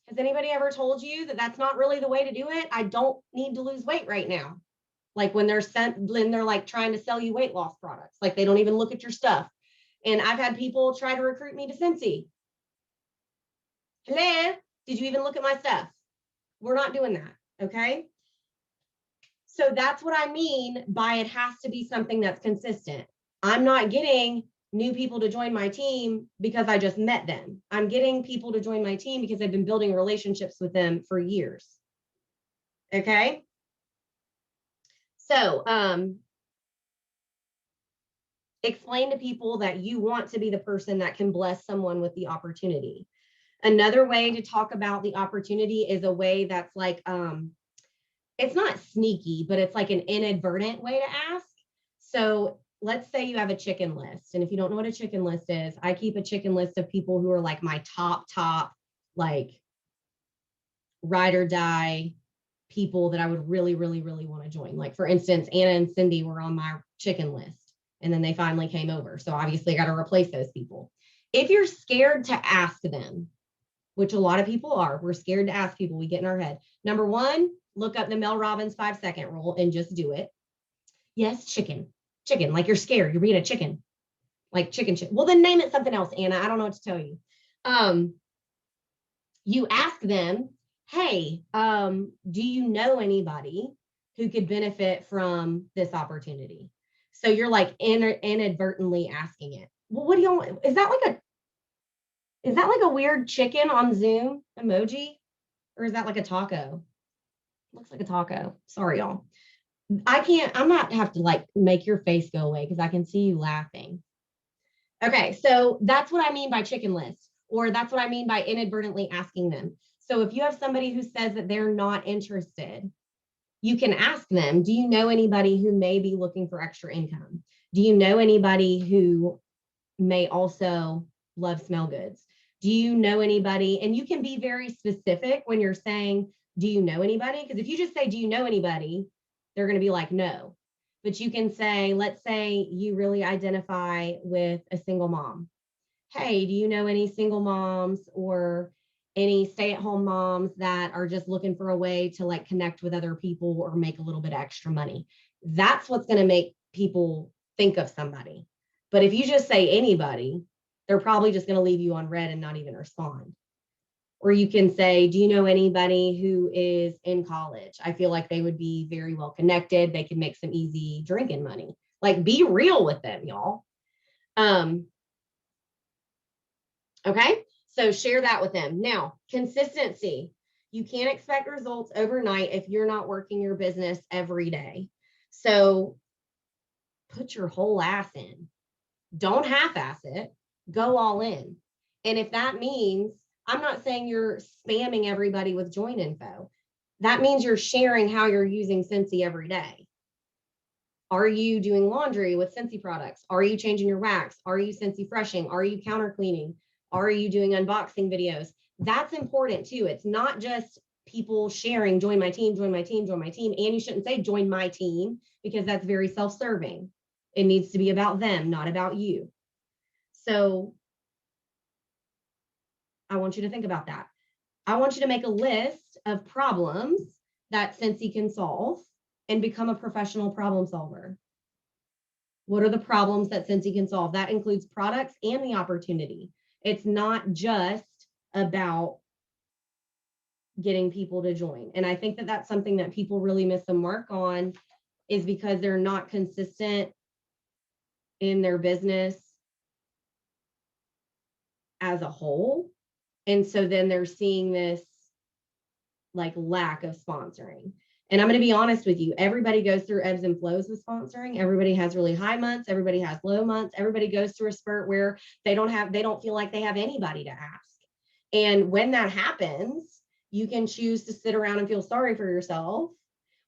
has anybody ever told you that that's not really the way to do it? I don't need to lose weight right now. Like when they're like trying to sell you weight loss products, like they don't even look at your stuff. And I've had people try to recruit me to Scentsy. Hello, did you even look at my stuff? We're not doing that, okay? So that's what I mean by it has to be something that's consistent. I'm not getting new people to join my team because I just met them. I'm getting people to join my team because I've been building relationships with them for years. Okay. So, explain to people that you want to be the person that can bless someone with the opportunity. Another way to talk about the opportunity is a way that's like, it's not sneaky, but it's like an inadvertent way to ask. So let's say you have a chicken list. And if you don't know what a chicken list is, I keep a chicken list of people who are like my top, like ride or die people that I would really, really, really want to join. Like for instance, Anna and Cindy were on my chicken list and then they finally came over. So obviously I got to replace those people. If you're scared to ask them, which a lot of people are, we're scared to ask people, we get in our head. Number one, look up the Mel Robbins 5-second rule and just do it. Yes, chicken, like you're scared, you're being a chicken, like chicken. Well, then name it something else, Anna. I don't know what to tell you. You ask them, hey, do you know anybody who could benefit from this opportunity? So you're like inadvertently asking it. Well, what do you want? Is that like a weird chicken on Zoom emoji? Or is that like a taco? Looks like a taco. Sorry, y'all. I'm not have to like make your face go away because I can see you laughing. Okay, so that's what I mean by chicken list, or that's what I mean by inadvertently asking them. So if you have somebody who says that they're not interested, you can ask them, do you know anybody who may be looking for extra income? Do you know anybody who may also love smell goods? Do you know anybody? And you can be very specific when you're saying, do you know anybody? Because if you just say, do you know anybody? They're going to be like, no. But you can say, let's say you really identify with a single mom. Hey, do you know any single moms or any stay-at-home moms that are just looking for a way to like connect with other people or make a little bit of extra money? That's what's going to make people think of somebody. But if you just say anybody, they're probably just going to leave you on red and not even respond. Or you can say, do you know anybody who is in college? I feel like they would be very well connected. They could make some easy drinking money. Like, be real with them, y'all. Okay, so share that with them. Now, consistency. You can't expect results overnight if you're not working your business every day. So put your whole ass in. Don't half-ass it. Go all in. And if that means, I'm not saying you're spamming everybody with join info. That means you're sharing how you're using Scentsy every day. Are you doing laundry with Scentsy products? Are you changing your wax? Are you Scentsy freshing? Are you counter cleaning? Are you doing unboxing videos? That's important too. It's not just people sharing, join my team, join my team, join my team. And you shouldn't say join my team because that's very self-serving. It needs to be about them, not about you. So I want you to think about that. I want you to make a list of problems that Scentsy can solve and become a professional problem solver. What are the problems that Scentsy can solve? That includes products and the opportunity. It's not just about getting people to join. And I think that that's something that people really miss the mark on, is because they're not consistent in their business as a whole. And so then they're seeing this like lack of sponsoring. And I'm going to be honest with you, everybody goes through ebbs and flows with sponsoring. Everybody has really high months. Everybody has low months. Everybody goes through a spurt where they don't feel like they have anybody to ask. And when that happens, you can choose to sit around and feel sorry for yourself,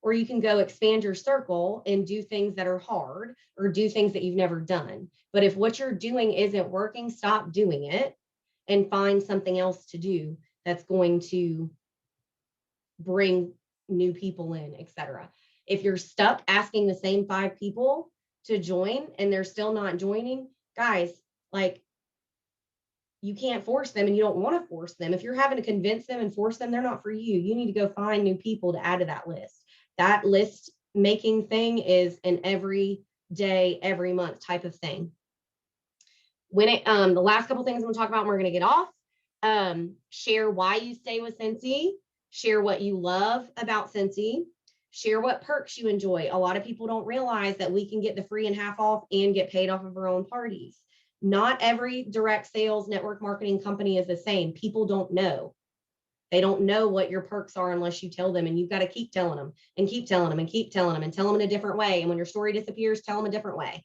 or you can go expand your circle and do things that are hard or do things that you've never done. But if what you're doing isn't working, stop doing it and find something else to do that's going to bring new people in, etc. If you're stuck asking the same 5 people to join and they're still not joining, guys, like, you can't force them, and you don't want to force them. If you're having to convince them and force them, they're not for you. You need to go find new people to add to that list. That list making thing is an every day, every month type of thing. When it, the last couple things I'm gonna talk about, and we're gonna get off. Share why you stay with Scentsy. Share what you love about Scentsy. Share what perks you enjoy. A lot of people don't realize that we can get the free and half off and get paid off of our own parties. Not every direct sales network marketing company is the same. People don't know. They don't know what your perks are unless you tell them, and you've got to keep telling them and keep telling them and keep telling them and tell them in a different way. And when your story disappears, tell them a different way.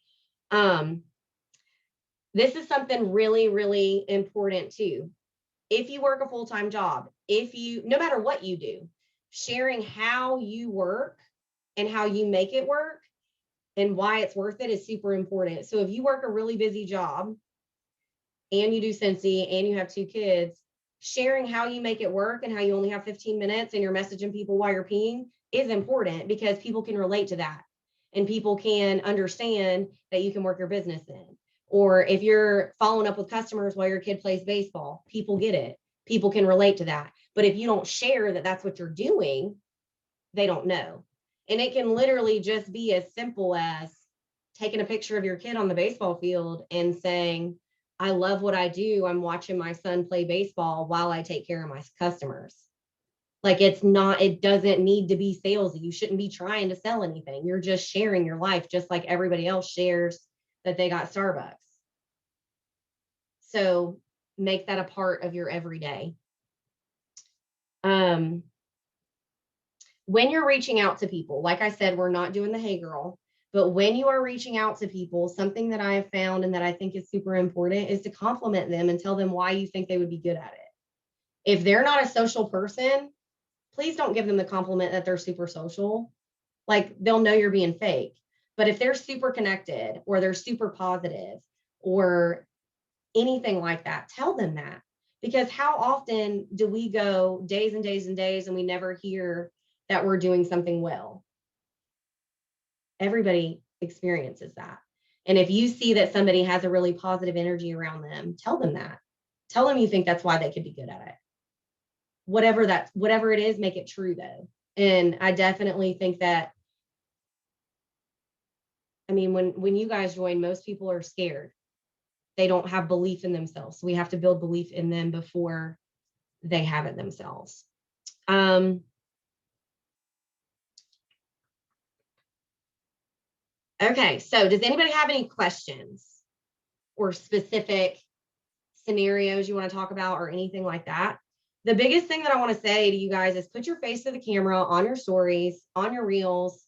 This is something really, really important too. If you work a full-time job, no matter what you do, sharing how you work and how you make it work and why it's worth it is super important. So if you work a really busy job and you do Scentsy and you have 2 kids, sharing how you make it work and how you only have 15 minutes and you're messaging people while you're peeing is important, because people can relate to that and people can understand that you can work your business in. Or if you're following up with customers while your kid plays baseball, people get it. People can relate to that. But if you don't share that that's what you're doing, they don't know. And it can literally just be as simple as taking a picture of your kid on the baseball field and saying, I love what I do. I'm watching my son play baseball while I take care of my customers. Like, it doesn't need to be salesy. You shouldn't be trying to sell anything. You're just sharing your life, just like everybody else shares that they got Starbucks. So make that a part of your everyday. When you're reaching out to people, like I said, we're not doing the hey girl, but when you are reaching out to people, something that I have found and that I think is super important is to compliment them and tell them why you think they would be good at it. If they're not a social person, please don't give them the compliment that they're super social. Like, they'll know you're being fake. But if they're super connected or they're super positive or anything like that, tell them that. Because how often do we go days and days and days and we never hear that we're doing something well? Everybody experiences that. And if you see that somebody has a really positive energy around them, tell them that. Tell them you think that's why they could be good at it. Whatever it is, make it true though. And I definitely think that, I mean, when you guys join, most people are scared. They don't have belief in themselves. So we have to build belief in them before they have it themselves. Okay, so does anybody have any questions or specific scenarios you want to talk about or anything like that? The biggest thing that I want to say to you guys is put your face to the camera on your stories, on your reels,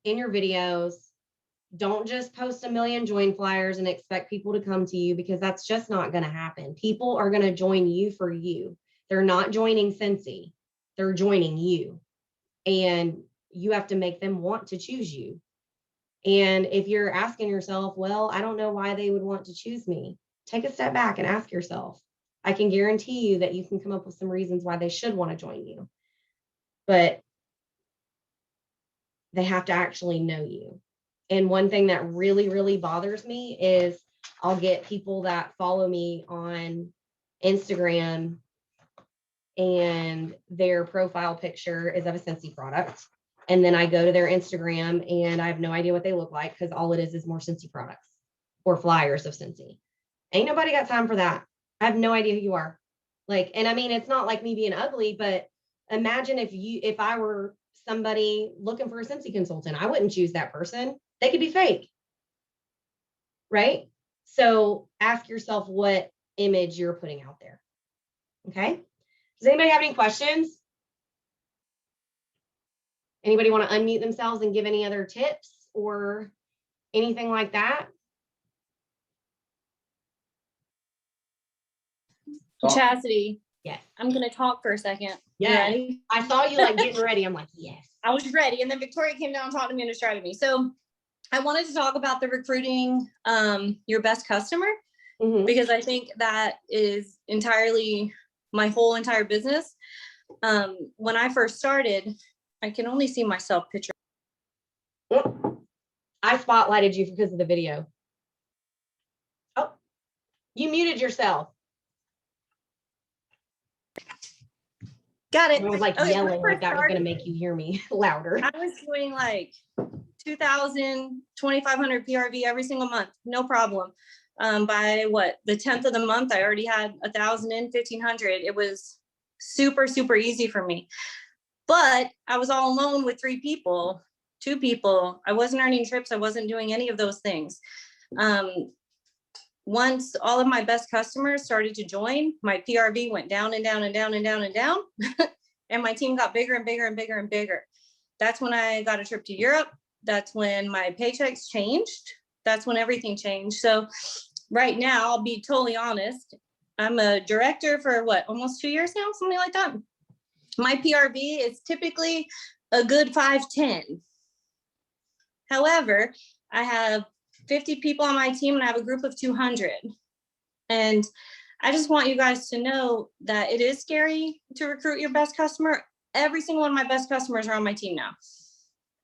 in your videos. Don't just post a million join flyers and expect people to come to you, because that's just not going to happen. People are going to join you for you. They're not joining Scentsy. They're joining you. And you have to make them want to choose you. And if you're asking yourself, well, I don't know why they would want to choose me, take a step back and ask yourself. I can guarantee you that you can come up with some reasons why they should want to join you. But they have to actually know you. And one thing that really, really bothers me is I'll get people that follow me on Instagram and their profile picture is of a Scentsy product. And then I go to their Instagram and I have no idea what they look like, because all it is more Scentsy products or flyers of Scentsy. Ain't nobody got time for that. I have no idea who you are. Like, and I mean, it's not like me being ugly, but imagine if I were somebody looking for a Scentsy consultant, I wouldn't choose that person. They could be fake, right? So ask yourself what image you're putting out there. Okay. Does anybody have any questions? Anybody want to unmute themselves and give any other tips or anything like that? Chastity, Yes. I'm gonna talk for a second. You Yeah. ready? I saw you like getting ready. I'm like, yes. I was ready, and then Victoria came down and talked to me and distracted me. So I wanted to talk about the recruiting your best customer, Mhm. because I think that is entirely my whole entire business. When I first started, I can only see myself picture. I spotlighted you because of the video. Oh, you muted yourself. Got it. I was like Okay, yelling when I like that was going to make you hear me louder. I was doing like 2,000, 2,500 PRV every single month, no problem. By the 10th of the month, I already had 1,000 in, 1,500. It was super, super easy for me. But I was all alone with 2 people. I wasn't earning trips. I wasn't doing any of those things. Once all of my best customers started to join, my PRV went down and down and down and down and down. And my team got bigger and bigger and bigger and bigger. That's when I got a trip to Europe. That's when my paychecks changed. That's when everything changed. So right now, I'll be totally honest. I'm a director for almost 2 years now, something like that. My PRV is typically a good 510. However, I have 50 people on my team and I have a group of 200. And I just want you guys to know that it is scary to recruit your best customer. Every single one of my best customers are on my team now.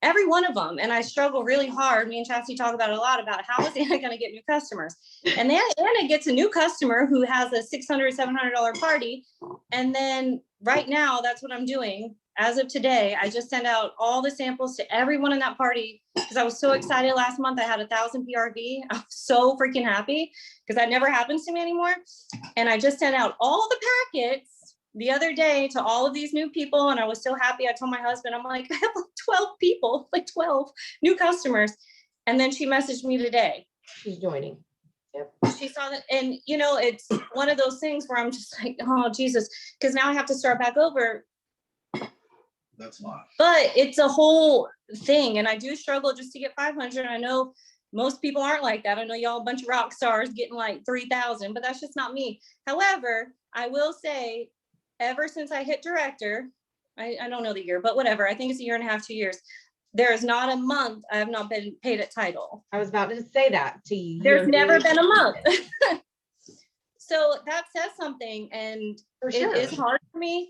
Every one of them. And I struggle really hard. Me and Chastity talk about it a lot about how is Anna going to get new customers. And then Anna gets a new customer who has a $600, $700 party. And then right now, that's what I'm doing. As of today, I just sent out all the samples to everyone in that party because I was so excited last month. I had 1,000 PRV. I was so freaking happy because that never happens to me anymore. And I just sent out all the packets the other day to all of these new people. And I was so happy. I told my husband, I'm like, I have like 12 people, like 12 new customers. And then she messaged me today. She's joining. Yep. She saw that. And it's one of those things where I'm just like, oh, Jesus, because now I have to start back over. That's not. But it's a whole thing. And I do struggle just to get 500. I know most people aren't like that. I know y'all a bunch of rock stars getting like 3,000, but that's just not me. However, I will say, ever since I hit director, I don't know the year, but whatever. I think it's 1.5 years, 2 years. There is not a month I have not been paid at title. I was about to say that to you. There's never been a month. So that says something, and For sure. it is hard for me.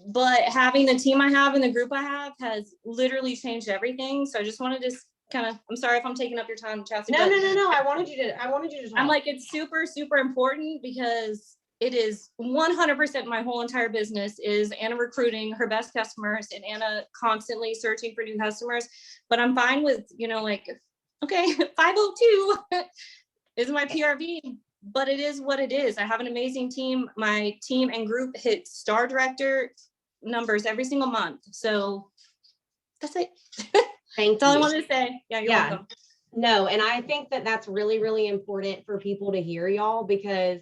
But having the team I have and the group I have has literally changed everything. So I just wanted to kind of, I'm sorry if I'm taking up your time, Chastity. No. I wanted you to talk. I'm like, it's super, super important because it is 100% my whole entire business is Anna recruiting her best customers and Anna constantly searching for new customers. But I'm fine with, okay, 502 is my PRV, but it is what it is. I have an amazing team. My team and group hit star director numbers every single month. So that's it. Thank That's all I you. wanted to say. Yeah, you're welcome. No, and I think that that's really, really important for people to hear, y'all, because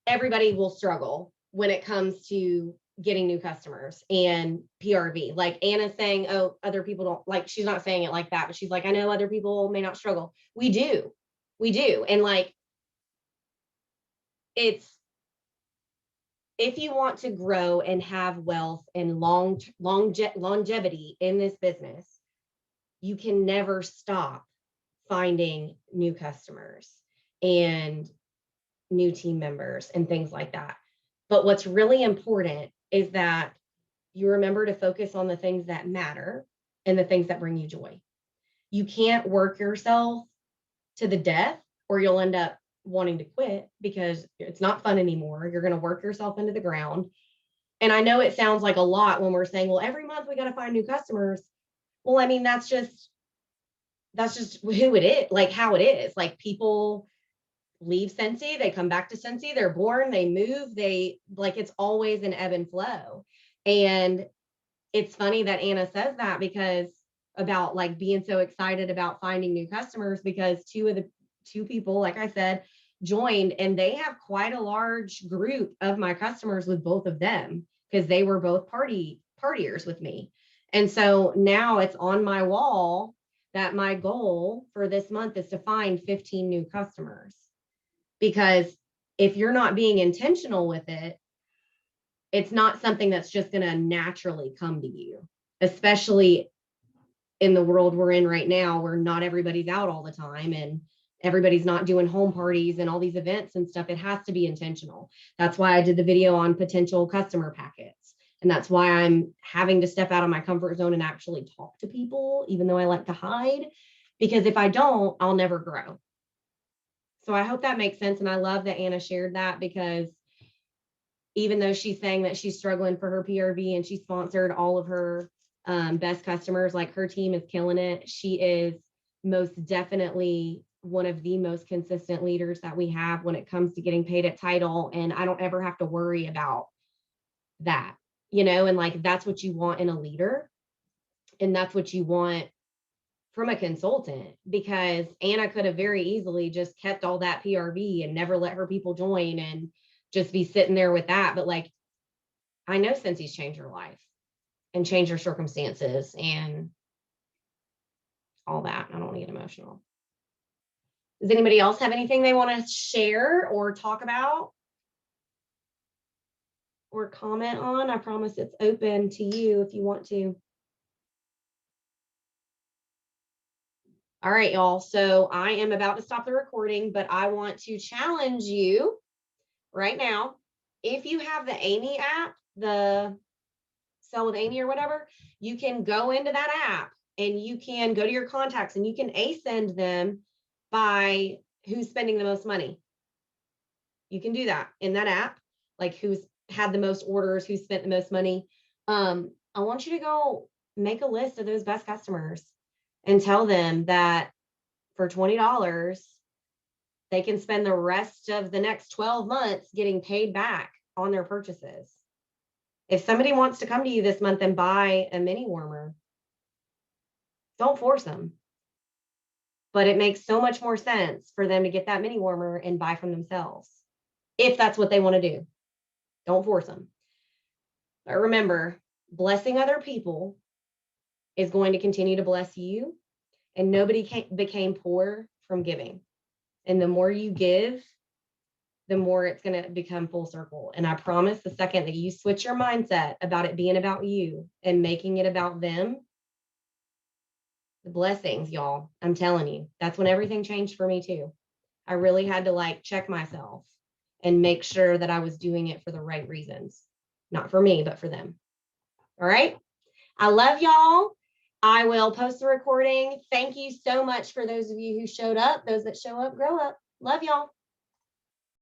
everybody will struggle when it comes to getting new customers and PRV. Like Anna's saying, oh, other people don't, like, she's not saying it like that, but she's like, I know other people may not struggle. We do. And like, if you want to grow and have wealth and longevity in this business, you can never stop finding new customers and new team members and things like that. But what's really important is that you remember to focus on the things that matter and the things that bring you joy. You can't work yourself to the death or you'll end up wanting to quit because it's not fun anymore. You're going to work yourself into the ground. And I know it sounds like a lot when we're saying, well, every month we got to find new customers. Well, I mean, that's just who it is, like how it is. Like people leave Scentsy, they come back to Scentsy, they're born, they move, it's always an ebb and flow. And it's funny that Anna says that because about like being so excited about finding new customers because two people, like I said, joined and they have quite a large group of my customers with both of them because they were both partiers with me. And so now it's on my wall that my goal for this month is to find 15 new customers. Because if you're not being intentional with it, it's not something that's just going to naturally come to you, especially in the world we're in right now, where not everybody's out all the time and everybody's not doing home parties and all these events and stuff. It has to be intentional. That's why I did the video on potential customer packets. And that's why I'm having to step out of my comfort zone and actually talk to people, even though I like to hide, because if I don't, I'll never grow. So I hope that makes sense. And I love that Anna shared that, because even though she's saying that she's struggling for her PRV and she sponsored all of her best customers, like her team is killing it. She is most definitely one of the most consistent leaders that we have when it comes to getting paid at title. And I don't ever have to worry about that, you know, and like, that's what you want in a leader. And that's what you want from a consultant, because Anna could have very easily just kept all that PRV and never let her people join and just be sitting there with that. But like, I know Scentsy's changed her life and changed her circumstances and all that. I don't want to get emotional. Does anybody else have anything they want to share or talk about or comment on? I promise it's open to you if you want to. All right, y'all. So I am about to stop the recording, but I want to challenge you right now. If you have the Amy app, the Sell with Amy or whatever, you can go into that app and you can go to your contacts and you can ascend them by who's spending the most money. You can do that in that app, like who's had the most orders, who spent the most money. I want you to go make a list of those best customers and tell them that for $20, they can spend the rest of the next 12 months getting paid back on their purchases. If somebody wants to come to you this month and buy a mini warmer, don't force them. But it makes so much more sense for them to get that mini warmer and buy from themselves, if that's what they want to do. Don't force them. But remember, blessing other people is going to continue to bless you, and nobody became poor from giving. And the more you give, the more it's going to become full circle. And I promise, the second that you switch your mindset about it being about you and making it about them, the blessings, y'all, I'm telling you, that's when everything changed for me too. I really had to like check myself and make sure that I was doing it for the right reasons. Not for me, but for them. All right. I love y'all. I will post the recording. Thank you so much for those of you who showed up. Those that show up, grow up. Love y'all.